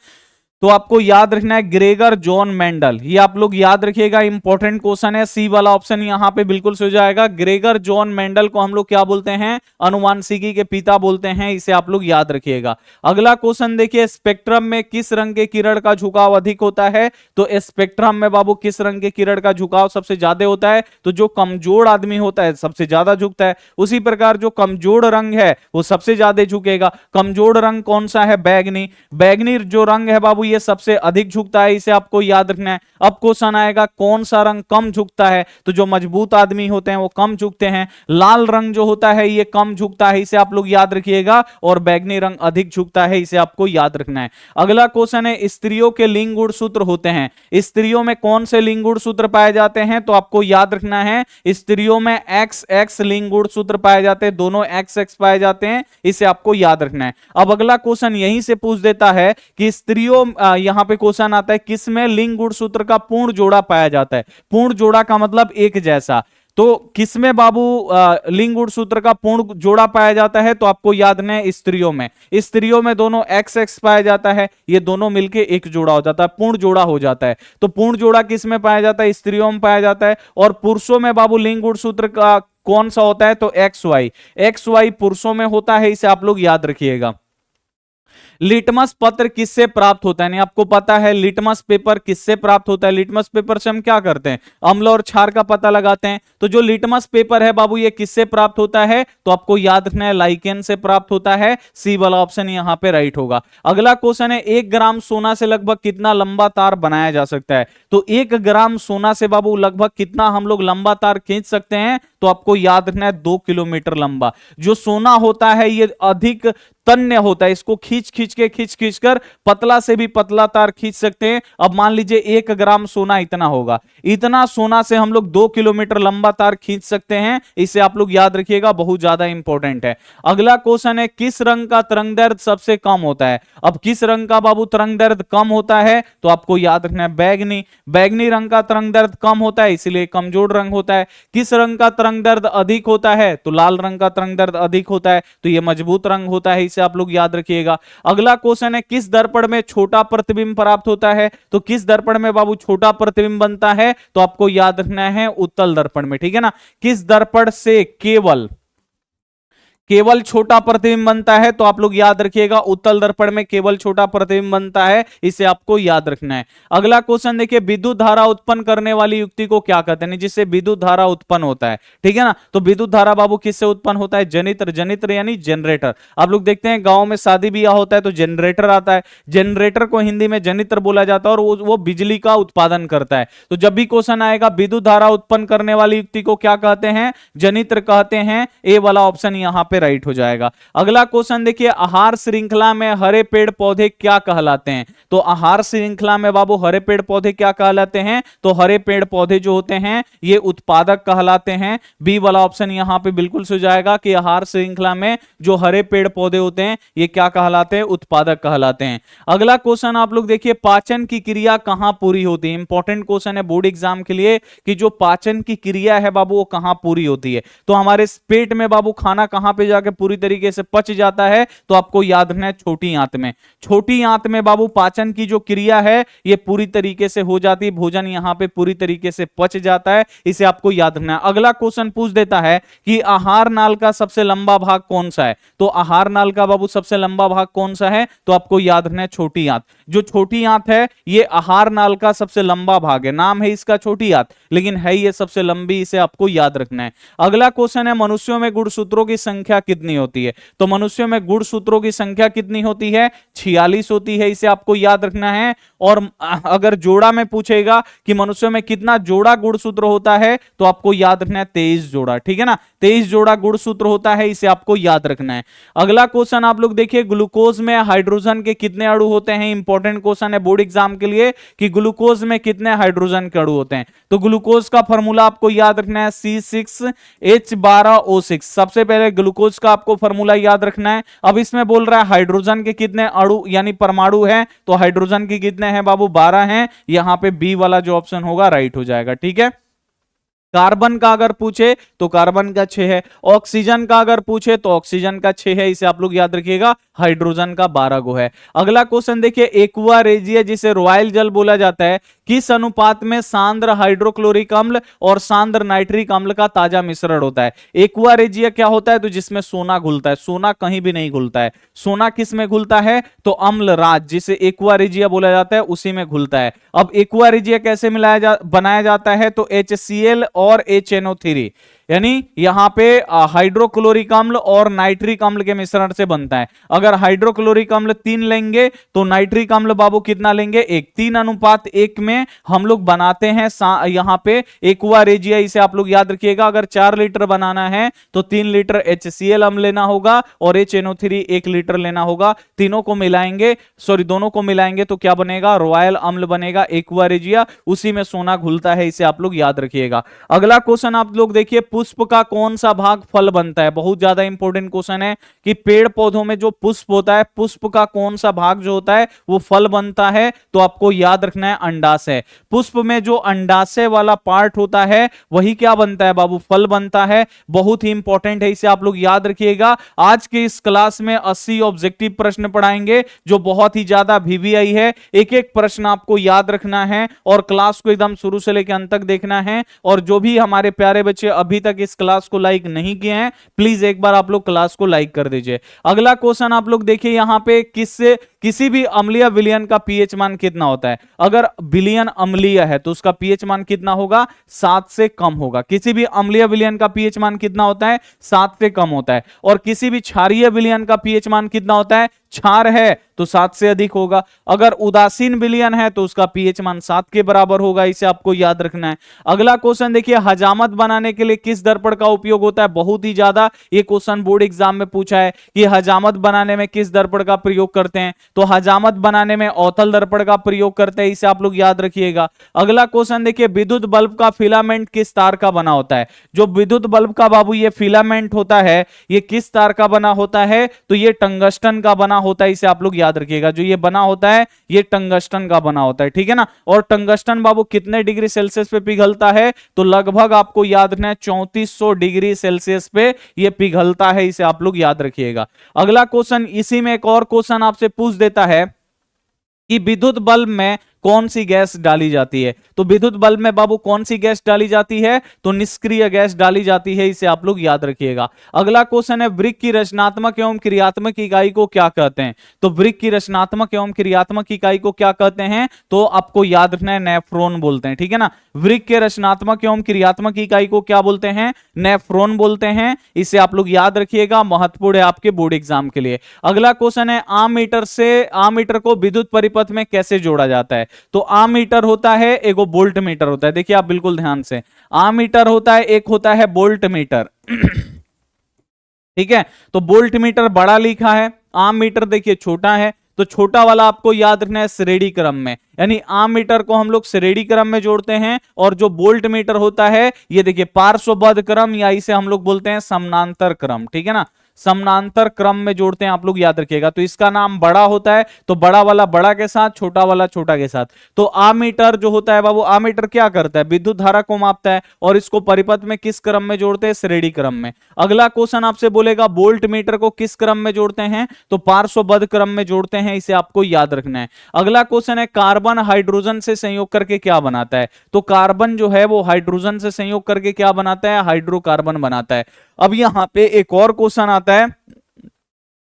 तो आपको याद रखना है ग्रेगर जॉन मेंडल, ये आप लोग याद रखिएगा, इंपॉर्टेंट क्वेश्चन है, सी वाला ऑप्शन यहां पे बिल्कुल सही हो जाएगा। ग्रेगर जॉन मेंडल को हम लोग क्या बोलते हैं, अनुवांशिकी के पिता बोलते हैं, इसे आप लोग याद रखिएगा। अगला क्वेश्चन देखिए, स्पेक्ट्रम में किस रंग के किरण का झुकाव अधिक होता है, तो स्पेक्ट्रम में बाबू किस रंग के किरण का झुकाव सबसे ज्यादा होता है, तो जो कमजोर आदमी होता है सबसे ज्यादा झुकता है, उसी प्रकार जो कमजोर रंग है वो सबसे ज्यादा झुकेगा। कमजोर रंग कौन सा है, बैगनी, बैगनी जो रंग है बाबू ये सबसे अधिक झुकता है, इसे आपको याद रखना है। अब क्वेश्चन आएगा कौन सा रंग कम झुकता है, तो जो मजबूत आदमी होते हैं वो कम झुकते हैं। लाल रंग जो होता है ये कम झुकता है, इसे आप लोग याद रखिएगा, और बैगनी रंग अधिक झुकता है, इसे आपको याद रखना है। अगला क्वेश्चन है स्त्रियों के लिंग गुणसूत्र होते हैं, स्त्रियों में कौन से लिंग गुणसूत्र पाए जाते हैं, तो आपको याद रखना है स्त्रियों में XX लिंग गुणसूत्र पाए जाते हैं, दोनों XX पाए जाते हैं, इसे आपको याद रखना है। अब अगला क्वेश्चन यहीं से पूछ देता है कि स्त्रियों, यहां पे क्वेश्चन आता है किस में लिंग गुणसूत्र का पूर्ण जोड़ा पाया जाता है। पूर्ण जोड़ा का मतलब एक जैसा, तो किसमें बाबू लिंग गुणसूत्र का पूर्ण जोड़ा पाया जाता है, तो आपको याद रखना है स्त्रियों में। स्त्रियों में दोनों XX पाया जाता है, ये दोनों मिलके एक जोड़ा हो जाता है, पूर्ण जोड़ा हो जाता है। तो पूर्ण जोड़ा किसमें पाया जाता है, स्त्रियों में पाया जाता है। और पुरुषों में बाबू लिंग गुणसूत्र का कौन सा होता है, तो XY। XY पुरुषों में होता है, इसे आप लोग याद रखिएगा। लिटमस पत्र किससे प्राप्त होता है, नहीं आपको पता है लिटमस पेपर किससे प्राप्त होता है। लिटमस पेपर से हम क्या करते हैं, अम्ल और क्षार का पता लगाते हैं। तो जो लिटमस पेपर है बाबू ये किससे प्राप्त होता है, तो आपको याद रखना है लाइकेन से प्राप्त होता है, सी वाला ऑप्शन यहां पे राइट होगा। अगला क्वेश्चन है 1 ग्राम सोना से लगभग कितना लंबा तार बनाया जा सकता है, तो 1 ग्राम सोना से बाबू लगभग कितना हम लोग लंबा तार खींच सकते हैं, तो आपको याद रखना है 2 किलोमीटर लंबा। जो सोना होता है ये अधिक तन्य होता है, इसको खींच खींच कर पतला से भी पतला तार खींच सकते हैं। अब मान लीजिए 1 ग्राम सोना इतना होगा, इतना सोना से हम लोग 2 किलोमीटर लंबा तार खींच सकते हैं, इसे आप लोग याद रखिएगा, बहुत ज्यादा इंपॉर्टेंट है। अगला क्वेश्चन है किस रंग का तरंग दैर्ध्य सबसे कम होता है। अब किस रंग का बाबू तरंग दैर्ध्य कम होता है, तो आपको याद रखना है बैगनी। बैगनी रंग का तरंग दैर्ध्य कम होता है, इसलिए कमजोर रंग होता है। किस रंग का तरंग दैर्ध्य अधिक होता है, तो लाल रंग का तरंग दैर्ध्य अधिक होता है, तो यह मजबूत रंग होता है, इसे आप लोग याद रखिएगा। अगला क्वेश्चन है किस दर्पण में छोटा प्रतिबिंब प्राप्त होता है, तो किस दर्पण में बाबू छोटा प्रतिबिंब बनता है, तो आपको याद रखना है उत्तल दर्पण में, ठीक है ना। किस दर्पण से केवल छोटा प्रतिबिंब बनता है, तो आप लोग याद रखिएगा उत्तल दर्पण में केवल छोटा प्रतिबिंब बनता है, इसे आपको याद रखना है। अगला क्वेश्चन देखिए विद्युत धारा उत्पन्न करने वाली युक्ति को क्या कहते हैं, जिससे विद्युत धारा उत्पन्न होता है, ठीक है ना। तो विद्युत धारा बाबू किससे उत्पन्न होता है, जनित्र। जनित्र यानी जनरेटर। आप लोग देखते हैं गांव में शादी ब्याह होता है तो जनरेटर आता है, जनरेटर को हिंदी में जनित्र बोला जाता है, और वो बिजली का उत्पादन करता है। तो जब भी क्वेश्चन आएगा विद्युत धारा उत्पन्न करने वाली युक्ति को क्या कहते हैं, जनित्र कहते हैं, ए वाला ऑप्शन यहां पे राइट हो जाएगा। अगला क्वेश्चन देखिए आहार श्रृंखला में हरे पेड़ पौधे क्या कहलाते हैं, तो आहार श्रृंखला में बाबू हरे पेड़ पौधे क्या कहलाते हैं, तो हरे पेड़ पौधे जो होते हैं ये उत्पादक कहलाते हैं। बी वाला ऑप्शन यहां पे बिल्कुल सो जाएगा कि आहार श्रृंखला में जो हरे पेड़ पौधे होते हैं ये क्या कहलाते हैं, उत्पादक कहलाते हैं। अगला क्वेश्चन आप लोग देखिए पाचन की क्रिया कहां पूरी होती है। इंपॉर्टेंट क्वेश्चन है बोर्ड एग्जाम के लिए कि जो पाचन की क्रिया है बाबू वो कहां पूरी होती है, तो हमारे पेट में बाबू खाना कहां पे जाके पूरी तरीके से पच जाता है, तो आपको याद रखना है छोटी आंत में। छोटी आंत में बाबू पाचन की जो क्रिया है ये पूरी तरीके से हो जाती है, भोजन यहां पे पूरी तरीके से पच जाता है, इसे आपको याद रखना है। अगला क्वेश्चन पूछ देता है कि आहार नाल का सबसे लंबा भाग कौन सा है, तो आहार नाल का बाबू सबसे लंबा भाग कौन सा है, तो आपको याद रखना है छोटी आंत। जो छोटी आंत है ये आहार नाल का सबसे लंबा भाग है, नाम है इसका छोटी आंत लेकिन है ये सबसे लंबी, इसे आपको याद रखना है। अगला क्वेश्चन है मनुष्यों में गुणसूत्रों की संख्या कितनी होती है, तो मनुष्यों में गुणसूत्रों की संख्या कितनी होती है, 46 होती है, इसे आपको याद रखना है। और अगर जोड़ा में पूछेगा कि मनुष्यों में कितना जोड़ा गुणसूत्र होता है, तो आपको याद रखना है 23 जोड़ा, ठीक है ना, 23 जोड़ा गुणसूत्र होता है, इसे आपको याद रखना है। अगला क्वेश्चन आप लोग देखिए ग्लूकोज में हाइड्रोजन के कितने अणु होते हैं। इंपॉर्टेंट क्वेश्चन है बोर्ड एग्जाम के लिए कि ग्लूकोज में कितने हाइड्रोजन के अणु होते हैं, तो ग्लूकोज का फॉर्मूला आपको याद रखना है C6H12O6। सबसे पहले ग्लूकोज का आपको फॉर्मूला याद रखना है। अब इसमें बोल रहा है हाइड्रोजन के कितने अणु यानी परमाणु हैं, तो हाइड्रोजन के कितने हैं बाबू 12 हैं, यहां पे बी वाला जो ऑप्शन होगा राइट हो जाएगा, ठीक है। कार्बन का अगर पूछे तो कार्बन का 6 है, ऑक्सीजन का अगर पूछे तो ऑक्सीजन का 6 है, इसे आप लोग याद रखिएगा, हाइड्रोजन का 12 गो है। अगला क्वेश्चन देखिए एक्वा रेजिया जिसे रॉयल जल बोला जाता है किस अनुपात में सांद्र हाइड्रोक्लोरिक अम्ल और सांद्र नाइट्रिक अम्ल का ताजा मिश्रण होता है। एक्वा रेजिया क्या होता है, तो जिसमें सोना घुलता है, सोना कहीं भी नहीं घुलता है। सोना किस में घुलता है, तो अम्ल राज जिसे एक्वा रेजिया बोला जाता है उसी में घुलता है। अब एक्वा रेजिया कैसे बनाया जाता है, तो HCl और HNO3 यानी यहां पे हाइड्रोक्लोरिक अम्ल और नाइट्रिक अम्ल के मिश्रण से बनता है। अगर हाइड्रोक्लोरिक अम्ल 3 लेंगे तो नाइट्रिक अम्ल बाबू कितना लेंगे, 1। 3:1 में हम लोग बनाते हैं यहां पे एक्वा रेजिया, इसे आप लोग याद रखिएगा। अगर 4 लीटर बनाना है तो 3 लीटर HCl अम्ल लेना होगा और HNO3 1 लीटर लेना होगा। तीनों को मिलाएंगे, सॉरी दोनों को मिलाएंगे तो क्या बनेगा, रॉयल अम्ल बनेगा, एक्वा रेजिया, उसी में सोना घुलता है, इसे आप लोग याद रखिएगा। अगला क्वेश्चन आप लोग देखिए, पुष्प का कौन सा भाग फल बनता है। बहुत ज्यादा इंपॉर्टेंट क्वेश्चन है कि पेड़ पौधों में जो पुष्प होता है, पुष्प का कौन सा भाग जो होता है वो फल बनता है, तो आपको याद रखना है अंडाशय। पुष्प में जो अंडाशय वाला पार्ट होता है वही क्या बनता है बाबू, फल बनता है। बहुत ही इंपॉर्टेंट है, इसे आप लोग याद रखिएगा। आज के इस क्लास में 80 ऑब्जेक्टिव प्रश्न पढ़ाएंगे जो बहुत ही ज्यादा VVI है। एक एक प्रश्न आपको याद रखना है और क्लास को एकदम शुरू से लेकर अंत तक देखना है। और जो भी हमारे प्यारे बच्चे अभी तक इस क्लास को लाइक नहीं किए हैं, प्लीज एक बार आप लोग क्लास को लाइक कर दीजिए। अगला क्वेश्चन आप लोग देखिए, यहां पे किसी भी अम्लीय विलयन का पीएच मान कितना होता है। अगर विलयन अम्लीय है तो उसका पीएच मान कितना होगा, 7 से कम होगा। किसी भी अम्लीय विलयन का पीएच मान कितना होता है, 7 से कम होता है। और किसी भी क्षारीय विलयन का पीएच मान कितना होता है, क्षार है तो 7 से अधिक होगा। अगर उदासीन विलयन है तो उसका पीएच मान 7 के बराबर होगा, इसे आपको याद रखना है। अगला क्वेश्चन देखिए, हजामत बनाने के लिए किस दर्पण का उपयोग होता है। बहुत ही ज्यादा ये क्वेश्चन बोर्ड एग्जाम में पूछा है कि हजामत बनाने में किस दर्पण का प्रयोग करते हैं, तो हजामत बनाने में अवतल दर्पण का प्रयोग करते हैं, इसे आप लोग याद रखिएगा। अगला क्वेश्चन देखिए, विद्युत बल्ब का फिलामेंट किस तार का बना होता है। जो विद्युत बल्ब का बाबू ये फिलामेंट होता है, ये किस तार का बना होता है, तो ये टंगस्टन का बना होता है, इसे आप लोग याद रखिएगा। जो ये बना होता है ये टंगस्टन का बना होता है, ठीक है ना। और टंगस्टन बाबू कितने डिग्री सेल्सियस पे पिघलता है, तो लगभग आपको याद रखना है 3400 डिग्री सेल्सियस पे ये पिघलता है, इसे आप लोग याद रखिएगा। अगला क्वेश्चन, इसी में एक और क्वेश्चन आपसे पूछ देता है कि विद्युत बल्ब में कौन सी गैस डाली जाती है। तो विद्युत बल्ब में बाबू कौन सी गैस डाली जाती है, तो निष्क्रिय गैस डाली जाती है, इसे आप लोग याद रखिएगा। अगला क्वेश्चन है, वृक्क की रचनात्मक एवं क्रियात्मक इकाई को क्या कहते हैं। तो वृक्क की रचनात्मक एवं क्रियात्मक इकाई को क्या कहते हैं, तो आपको याद रखना है नेफ्रॉन बोलते हैं, ठीक है ना। वृक्क के रचनात्मक एवं क्रियात्मक इकाई को क्या बोलते हैं, नेफ्रॉन बोलते हैं, इसे आप लोग याद रखिएगा, महत्वपूर्ण है आपके बोर्ड एग्जाम के लिए। अगला क्वेश्चन है, आममीटर को विद्युत परिपथ में कैसे जोड़ा जाता है। तो आममीटर होता है, एगो वोल्ट मीटर होता है। देखिए आप बिल्कुल ध्यान से, आममीटर होता है, एक होता है वोल्ट मीटर ठीक है। तो वोल्ट मीटर बड़ा लिखा है, आममीटर देखिए छोटा है, तो छोटा वाला आपको याद रखना है श्रेणी क्रम में, यानी आममीटर को हम लोग श्रेणी क्रम में जोड़ते हैं। और जो वोल्ट मीटर होता है ये देखिए पार्श्वबद्ध क्रम, या इसे हम लोग बोलते हैं समानांतर क्रम, ठीक है ना, समानांतर क्रम में जोड़ते हैं, आप लोग याद रखिएगा। तो इसका नाम बड़ा होता है, तो बड़ा वाला बड़ा के साथ, छोटा वाला छोटा के साथ। तो आममीटर जो होता है बाबू, आममीटर क्या करता है, विद्युत धारा को मापता है, और इसको परिपथ में किस क्रम में जोड़ते हैं, श्रेणी क्रम में। अगला क्वेश्चन आपसे बोलेगा वोल्ट मीटर को किस क्रम में जोड़ते हैं, तो पार्श्वबद्ध क्रम में जोड़ते हैं, इसे आपको याद रखना है। अगला क्वेश्चन है, कार्बन हाइड्रोजन से संयोग करके क्या बनाता है। तो कार्बन जो है वो हाइड्रोजन से संयोग करके क्या बनाता है, हाइड्रोकार्बन बनाता है। अब यहां पे एक और क्वेश्चन आता है,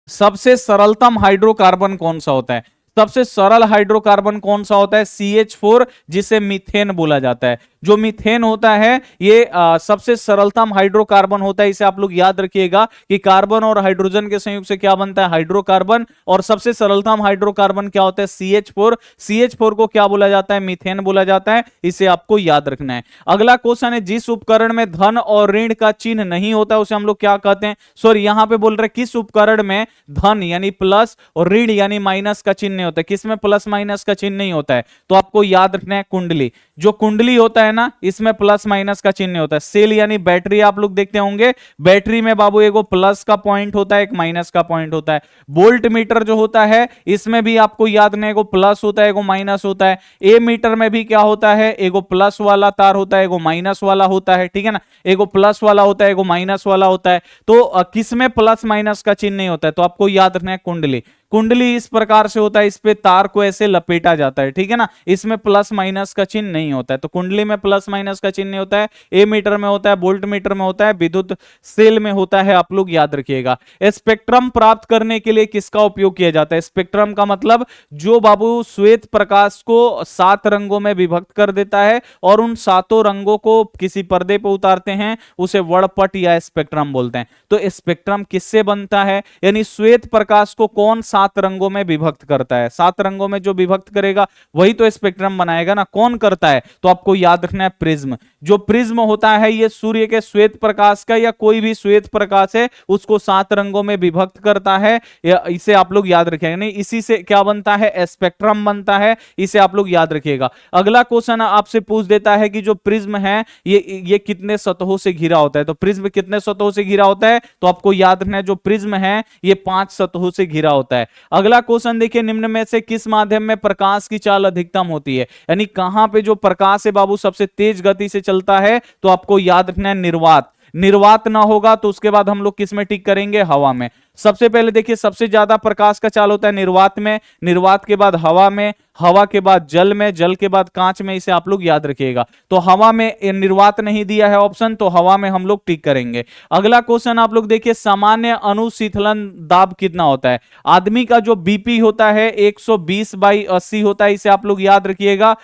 सबसे सरलतम हाइड्रोकार्बन कौन सा होता है। सबसे सरल हाइड्रोकार्बन कौन सा होता है, CH4, जिसे मीथेन बोला जाता है। जो मीथेन होता है ये सबसे सरलतम हाइड्रोकार्बन होता है, इसे आप लोग याद रखिएगा कि कार्बन और हाइड्रोजन के संयोग से क्या बनता है, हाइड्रोकार्बन। और सबसे सरलतम हाइड्रोकार्बन क्या होता है, CH4। CH4 को क्या बोला जाता है, मीथेन बोला जाता है, इसे आपको याद रखना है। अगला क्वेश्चन है, जिस उपकरण में धन और ऋण का चिन्ह नहीं होता उसे हम लोग क्या कहते हैं। सॉरी यहां पे बोल रहे किस उपकरण में धन यानी प्लस और ऋण यानी माइनस का चिन्ह नहीं होता है, किसमें प्लस माइनस का चिन्ह नहीं होता है, तो आपको याद रखना है कुंडली। जो कुंडली होता है ना, इसमें प्लस माइनस का चिन्ह होता है। सेल यानी बैटरी आप लोग देखते होंगे, बैटरी में बाबू एगो प्लस का पॉइंट होता है, एक माइनस का पॉइंट होता है। वोल्ट मीटर जो होता है इसमें भी आपको याद रखना है, एगो प्लस होता है, एगो माइनस होता है। ए मीटर में भी क्या होता है, एगो प्लस वाला तार होता है, एगो माइनस वाला होता है, ठीक है ना, एगो प्लस वाला होता है, एगो माइनस वाला होता है। तो किसमें प्लस माइनस का चिन्ह नहीं होता है, तो आपको याद रखना है कुंडली। कुंडली इस प्रकार से होता है, इस पे तार को ऐसे लपेटा जाता है, ठीक है ना, इसमें प्लस माइनस का चिन्ह नहीं होता है, तो कुंडली में प्लस माइनस का चिन्ह नहीं होता है, ए मीटर में होता है, वोल्ट मीटर में होता है, विद्युत सेल में होता है, आप लोग याद रखिएगा। स्पेक्ट्रम प्राप्त करने के लिए किसका उपयोग किया जाता है? स्पेक्ट्रम का मतलब जो बाबू श्वेत प्रकाश को 7 रंगों में विभक्त कर देता है और उन 7 रंगों को किसी पर्दे पर उतारते हैं, उसे वर्णपट या स्पेक्ट्रम बोलते हैं। तो स्पेक्ट्रम किससे बनता है, यानी श्वेत प्रकाश को कौन 7 रंगों में विभक्त करता है? 7 रंगों में जो विभक्त करेगा वही तो स्पेक्ट्रम बनाएगा ना। कौन करता है? तो आपको याद रखना है प्रिज्म। जो प्रिज्म होता है ये सूर्य के श्वेत प्रकाश का या कोई भी श्वेत प्रकाश है उसको 7 रंगों में विभक्त करता है, इसे आप लोग याद रखेंगे। नहीं, इसी से क्या बनता है? स्पेक्ट्रम बनता है, इसे आप लोग याद रखिएगा। अगला क्वेश्चन आपसे पूछ देता है कि जो प्रिज्म है ये कितने सतहों से घिरा होता है? तो प्रिज्म कितने सतहों से घिरा होता है? तो आपको याद रखना है जो प्रिज्म है ये 5 सतहों से घिरा होता है। अगला क्वेश्चन देखिए, निम्न में से किस माध्यम में प्रकाश की चाल अधिकतम होती है? यानी कहां पे जो प्रकाश है बाबू सबसे तेज गति से चलता है? तो आपको याद रखना है निर्वात। निर्वात ना होगा तो उसके बाद हम लोग किस में टिक करेंगे? हवा में। सबसे पहले देखिए सबसे ज्यादा प्रकाश का चाल होता है निर्वात में, निर्वात के बाद हवा में, हवा के बाद जल में, जल के बाद कांच में, इसे आप लोग याद रखिएगा। तो हवा में निर्वात नहीं दिया है ऑप्शन, तो हवा में हम लोग टिक करेंगे। अगला क्वेश्चन आप लोग देखिए, सामान्य अनुशीतलन दाब कितना होता है? आदमी का जो बीपी होता है 120/80 होता है, इसे आप लोग याद रखिएगा।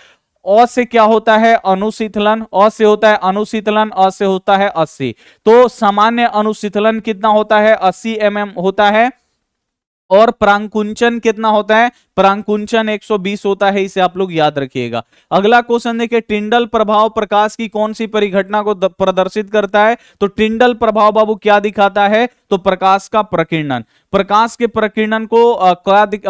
अ से क्या होता है? अनुशीतलन। अ से होता है अनुशीतलन, अ से होता है 80। तो सामान्य अनुशीतलन कितना होता है? 80 mm होता है। और प्रांकुंचन कितना होता है? प्रांकुंचन 120 होता है, इसे आप लोग याद रखिएगा। अगला क्वेश्चन देखिए, टिंडल प्रभाव प्रकाश की कौन सी परिघटना को प्रदर्शित करता है? तो टिंडल प्रभाव बाबू क्या दिखाता है? तो प्रकाश का प्रकीर्णन। प्रकाश के प्रकीर्णन को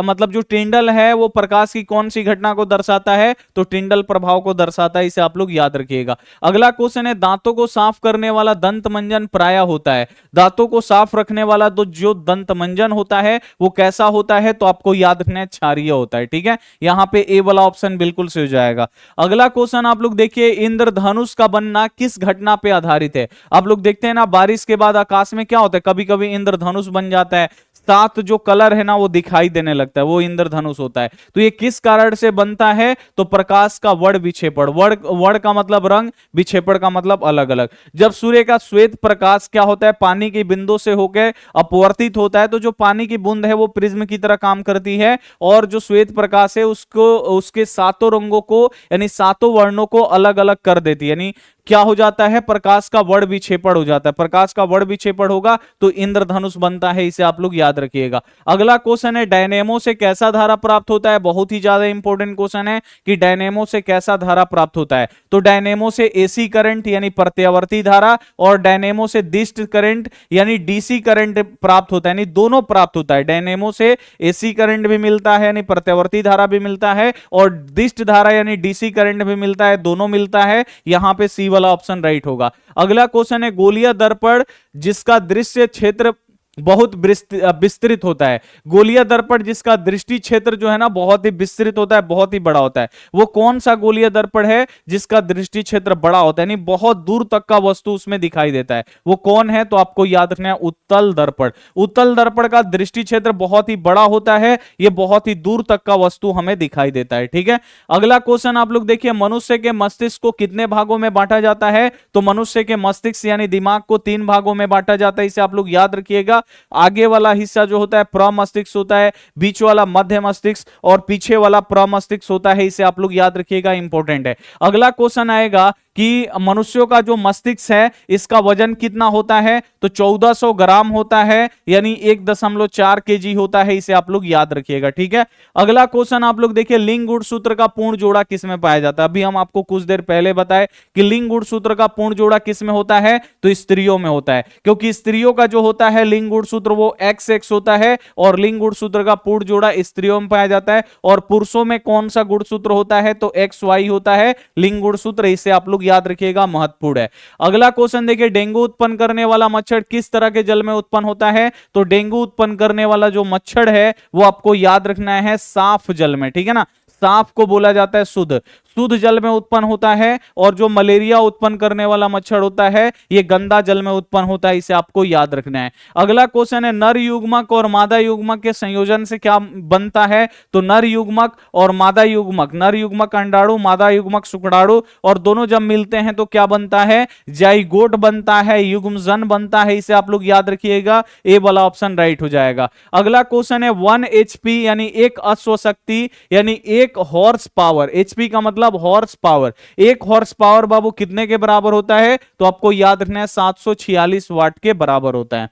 मतलब जो टिंडल है वो प्रकाश की कौन सी घटना को दर्शाता है? तो टिंडल प्रभाव को दर्शाता है, इसे आप लोग याद रखिएगा। अगला क्वेश्चन है, दांतों को साफ करने वाला दंत मंजन प्राय होता है। दांतों को साफ रखने वाला जो दंत मंजन होता है वो कैसा होता है? तो आपको याद रखना है क्षारीय होता है, ठीक है। यहां पे ए वाला ऑप्शन बिल्कुल से हो जाएगा। अगला क्वेश्चन आप लोग देखिए, इंद्रधनुष का बनना किस घटना पे आधारित है? आप लोग देखते हैं ना बारिश के बाद आकाश में क्या होता है, कभी कभी इंद्रधनुष बन जाता है, 7 जो कलर है ना वो दिखाई देने लगता है, वो इंद्रधनुष होता है। तो ये किस कारण से बनता है? तो प्रकाश का वर्ण विक्षेपण। वर्ण का मतलब रंग, विक्षेपण का मतलब अलग अलग। जब सूर्य का श्वेत प्रकाश क्या होता है, पानी की बिंदु से होकर अपवर्तित होता है, तो जो पानी की बूंद है वो प्रिज्म की तरह काम करती है और जो श्वेत प्रकाश है उसको उसके 7 रंगों को यानी 7 वर्णों को अलग अलग कर देती है। यानी क्या हो जाता है? प्रकाश का वर्ण विक्षेपण हो जाता है। प्रकाश का वर्ण विक्षेपण होगा तो इंद्रधनुष बनता है, इसे आप लोग याद रखिएगा। अगला क्वेश्चन है, डायनेमो से कैसा धारा प्राप्त होता है? बहुत ही ज्यादा इंपॉर्टेंट क्वेश्चन है कि डायनेमो से कैसा धारा प्राप्त होता है। तो डायनेमो से एसी करंट यानी प्रत्यावर्ती धारा और डायनेमो से दिष्ट करंट यानी डीसी करंट प्राप्त होता है, यानी दोनों प्राप्त होता है। डायनेमो से एसी करंट भी मिलता है यानी प्रत्यावर्ती धारा भी मिलता है और दिष्ट धारा यानी डीसी करंट भी मिलता है, दोनों मिलता है। यहां पे सी वाला ऑप्शन राइट होगा। अगला क्वेश्चन है, गोलीय दर्पण जिसका दृश्य क्षेत्र बहुत विस्तृत होता है। गोलीय दर्पण जिसका दृष्टि क्षेत्र जो है ना बहुत ही विस्तृत होता है, बहुत ही बड़ा होता है, वो कौन सा गोलीय दर्पण है जिसका दृष्टि क्षेत्र बड़ा होता है, यानी बहुत दूर तक का वस्तु उसमें दिखाई देता है? वो कौन है? तो आपको याद रखना है उत्तल दर्पण। उत्तल दर्पण का दृष्टि क्षेत्र बहुत ही बड़ा होता है, ये बहुत ही दूर तक का वस्तु हमें दिखाई देता है, ठीक है। अगला क्वेश्चन आप लोग देखिए, मनुष्य के मस्तिष्क को कितने भागों में बांटा जाता है? तो मनुष्य के मस्तिष्क यानी दिमाग को 3 भागों में बांटा जाता है, इसे आप लोग याद रखिएगा। आगे वाला हिस्सा जो होता है प्रमस्तिष्क होता है, बीच वाला मध्य मस्तिष्क और पीछे वाला प्रमस्तिष्क होता है, इसे आप लोग याद रखिएगा, इंपॉर्टेंट है। अगला क्वेश्चन आएगा कि मनुष्यों का जो मस्तिष्क है इसका वजन कितना होता है? तो 1400 ग्राम होता है, यानी 1.4 kg होता है, इसे आप लोग याद रखिएगा, ठीक है। अगला क्वेश्चन आप लोग देखिए, लिंग गुणसूत्र का पूर्ण जोड़ा किसमें पाया जाता है? अभी हम आपको कुछ देर पहले बताए कि लिंग गुणसूत्र का पूर्ण जोड़ा किसमें होता है? तो स्त्रियों में होता है, क्योंकि स्त्रियों का जो होता है लिंग गुणसूत्र वो XX होता है और लिंग गुणसूत्र का पूर्ण जोड़ा स्त्रियों में पाया जाता है। और पुरुषों में कौन सा गुणसूत्र होता है? तो XY होता है लिंग गुणसूत्र, इसे आप लोग याद रखिएगा, महत्वपूर्ण है। अगला क्वेश्चन देखिए, डेंगू उत्पन्न करने वाला मच्छर किस तरह के जल में उत्पन्न होता है? तो डेंगू उत्पन्न करने वाला जो मच्छर है वो आपको याद रखना है साफ जल में, ठीक है ना। साफ को बोला जाता है शुद्ध। शुद्ध जल में उत्पन्न होता है, और जो मलेरिया उत्पन्न करने वाला मच्छर होता है ये गंदा जल में उत्पन्न होता है, इसे आपको याद रखना है। अगला क्वेश्चन है नर युग्मक और मादा युग्मक के संयोजन से क्या बनता है? तो नर युग्मक और मादा युग्मक, नर युग्मक अंडाणु, मादा युग्मक शुक्राणु, और दोनों जब मिलते हैं तो क्या बनता है? जाइगोट बनता है, युग्मजन बनता है, इसे आप लोग याद रखिएगा। ए वाला ऑप्शन राइट हो जाएगा। अगला क्वेश्चन है 1 HP यानी एक अश्वशक्ति यानी एक हॉर्स पावर, एचपी का मतलब हॉर्स पावर, एक हॉर्स पावर बाबू कितने के बराबर होता है? तो आपको याद रखना है 746 वाट के बराबर होता है।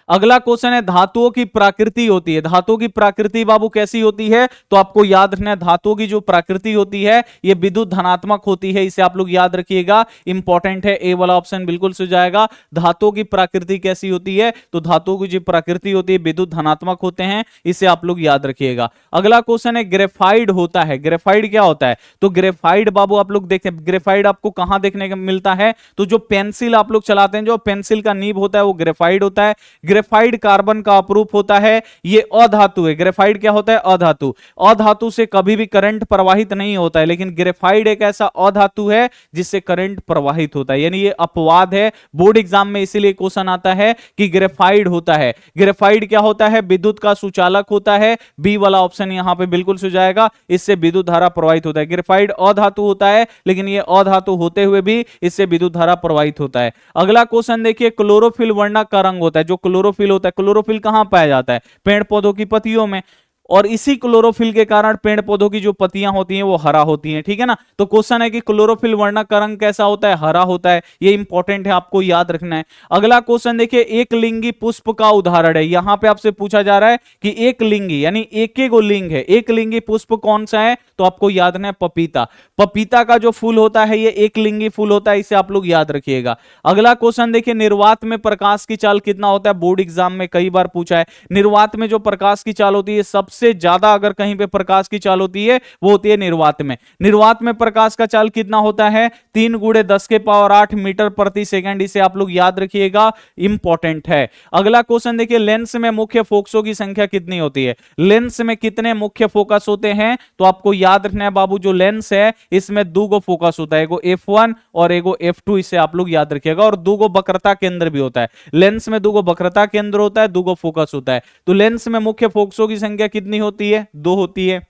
अगला क्वेश्चन है धातुओं की प्रकृति होती है, धातुओं की प्रकृति बाबू कैसी होती है? तो आपको याद रखना है धातुओं की जो प्रकृति होती है ये विद्युत धनात्मक होती है, इसे आप लोग याद रखिएगा, इंपॉर्टेंट है। ए वाला ऑप्शन बिल्कुल से जाएगा। धातुओं की प्रकृति कैसी होती है? तो धातुओं की जो प्रकृति होती है विद्युत धनात्मक होते हैं, इसे आप लोग याद रखिएगा। अगला क्वेश्चन है ग्रेफाइड होता है, ग्रेफाइड क्या होता है? तो ग्रेफाइड बाबू आप लोग देखें, ग्रेफाइड आपको कहां देखने को मिलता है? तो जो पेंसिल आप लोग चलाते हैं, जो पेंसिल का नीब होता है वो ग्रेफाइड होता है। ग्रेफाइड कार्बन का अपरूप होता है, ये अधातु है। ग्रेफाइड क्या होता है? अधातु। अधातु से कभी भी करंट प्रवाहित नहीं होता है, लेकिन ग्रेफाइड एक ऐसा अधातु है जिससे करंट प्रवाहित होता है, यानी ये अपवाद है। बोर्ड एग्जाम में इसीलिए क्वेश्चन आता है कि ग्रेफाइड होता है। ग्रेफाइड क्या होता है? विद्युत का सुचालक होता है। बी वाला ऑप्शन यहां पे बिल्कुल से जाएगा, इससे विद्युत धारा प्रवाहित होता है। ग्रेफाइड अधातु होता है, लेकिन ये अधातु होते हुए भी इससे विद्युत धारा प्रवाहित होता है। अगला क्वेश्चन देखिए क्लोरोफिल वर्णक का रंग होता है। जो क्लोरोफिल होता है, क्लोरोफिल कहां पाया जाता है? पेड़ पौधों की पत्तियों में, और इसी क्लोरोफिल के कारण पेड़ पौधों की जो पत्तियां होती हैं वो हरा होती हैं, ठीक है ना। तो क्वेश्चन है कि क्लोरोफिल वर्णक का रंग कैसा होता है? हरा होता है। ये इंपॉर्टेंट है, आपको याद रखना है। अगला क्वेश्चन देखिए एक लिंगी पुष्प का उदाहरण है। यहां पे आपसे पूछा जा रहा है कि एक लिंगी यानी एक लिंग है, एक लिंगी पुष्प कौन सा है? तो आपको याद रखना है पपीता। पपीता का जो फूल होता है ये एक लिंगी फूल होता है, इसे आप लोग याद रखिएगा। अगला क्वेश्चन देखिए निर्वात में प्रकाश की चाल कितना होता है? बोर्ड एग्जाम में कई बार पूछा है। निर्वात में जो प्रकाश की चाल होती है सबसे ज्यादा अगर कहीं पे प्रकाश की चाल होती है वो होती है निर्वात में। निर्वात में प्रकाश का चाल कितना होता है? 3 × 10⁸ मीटर प्रति सेकंड, इसे आप लोग याद रखिएगा, इंपॉर्टेंट है। अगला क्वेश्चन देखिए लेंस में मुख्य फोकसों की संख्या कितनी होती है? लेंस में कितने मुख्य फोकस होते हैं? तो आपको याद रखना है बाबू, जो लेंस है इसमें 2 गो फोकस होता है, एगो f1 और एगो f2, इसे आप लोग याद रखिएगा। और 2 गो वक्रता केंद्र भी होता है, लेंस में 2 गो वक्रता केंद्र होता है, 2 गो फोकस होता है। तो लेंस में मुख्य फोकसों की संख्या कितनी होती है? 2 होती है।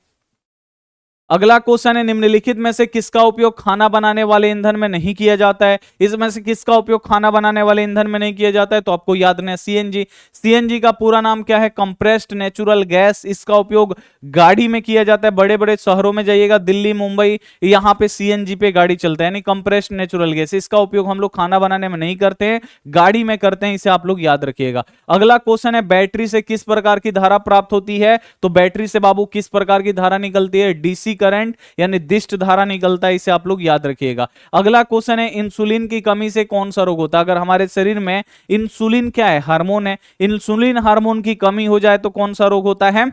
अगला क्वेश्चन है निम्नलिखित में से किसका उपयोग खाना बनाने वाले ईंधन में नहीं किया जाता है? इसमें से किसका उपयोग खाना बनाने वाले ईंधन में नहीं किया जाता है? तो आपको याद रखना है सीएनजी। सीएनजी का पूरा नाम क्या है? Compressed natural gas. इसका उपयोग गाड़ी में किया जाता है। बड़े बड़े शहरों में जाइएगा, दिल्ली मुंबई, यहाँ पे सीएनजी पे गाड़ी चलता है, यानी कंप्रेस्ड नेचुरल गैस। इसका उपयोग हम लोग खाना बनाने में नहीं करते हैं, गाड़ी में करते हैं, इसे आप लोग याद रखिएगा। अगला क्वेश्चन है बैटरी से किस प्रकार की धारा प्राप्त होती है? तो बैटरी से बाबू किस प्रकार की धारा निकलती है? डीसी करंट यानी दिष्ट धारा निकलता है, इसे आप लोग याद रखिएगा। अगला क्वेश्चन है इंसुलिन की कमी से कौन सा रोग होता है? अगर हमारे शरीर में इंसुलिन क्या है? हार्मोन है। इंसुलिन हार्मोन की कमी हो जाए तो कौन सा रोग होता है?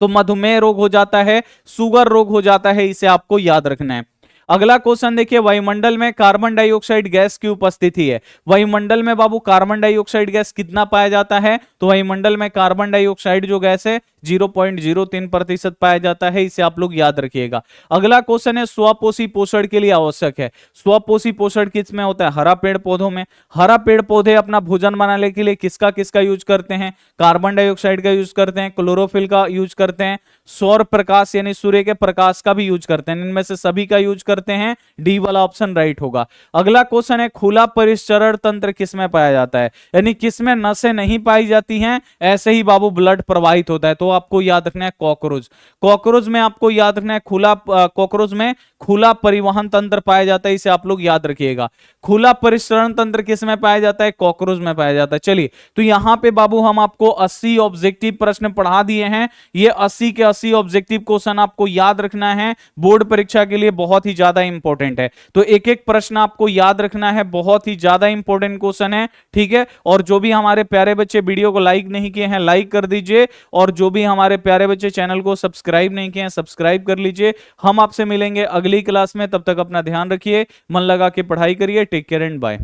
तो मधुमेह रोग हो जाता है, शुगर रोग हो जाता है, इसे आपको याद रखना है। अगला क्वेश्चन देखिए वायुमंडल में कार्बन डाइऑक्साइड गैस की उपस्थिति है। वायुमंडल में बाबू कार्बन डाइऑक्साइड गैस कितना पाया जाता है? तो वायुमंडल में कार्बन डाइऑक्साइड जो गैस है 0.03% पाया जाता है, इसे आप लोग याद रखिएगा। अगला क्वेश्चन है स्वपोषी पोषण के लिए आवश्यक है। स्वपोषी पोषण किस में होता है? हरा पेड़ पौधों में। हरा पेड़ पौधे अपना भोजन बनाने के लिए किसका किसका यूज करते हैं? कार्बन डाइऑक्साइड का यूज करते हैं, क्लोरोफिल का यूज करते हैं, सौर प्रकाश यानी सूर्य के प्रकाश का भी यूज करते हैं। इनमें से सभी का यूज करते हैं, डी वाला ऑप्शन राइट होगा। अगला क्वेश्चन है खुला परिसरण तंत्र किसमें पाया जाता है? यानी किसमें नसें नहीं पाई जाती हैं, ऐसे ही बाबू ब्लड प्रवाहित होता है। तो आपको याद रखना है कॉकरोच। कॉकरोच में आपको याद रखना है कॉकरोच में खुला परिवहन तंत्र पाया जाता है, इसे आप लोग याद रखिएगा। खुला परिसरण तंत्र किसमें पाया जाता है? कॉकरोच में पाया जाता है। चलिए तो यहां पे बाबू हम आपको 80 ऑब्जेक्टिव प्रश्न पढ़ा दिए हैं। ये 80 के 80 ऑब्जेक्टिव क्वेश्चन आपको याद रखना है, बोर्ड परीक्षा के लिए बहुत ही ज्यादा इंपॉर्टेंट है। तो एक एक प्रश्न आपको याद रखना है, बहुत ही ज्यादा इंपॉर्टेंट क्वेश्चन है, ठीक है। और जो भी हमारे प्यारे बच्चे वीडियो को लाइक नहीं किए हैं लाइक कर दीजिए, और जो भी हमारे प्यारे बच्चे चैनल को सब्सक्राइब नहीं किए हैं सब्सक्राइब कर लीजिए। हम आपसे मिलेंगे अगली क्लास में, तब तक अपना ध्यान रखिए, मन लगा के पढ़ाई करिए। Take care and bye.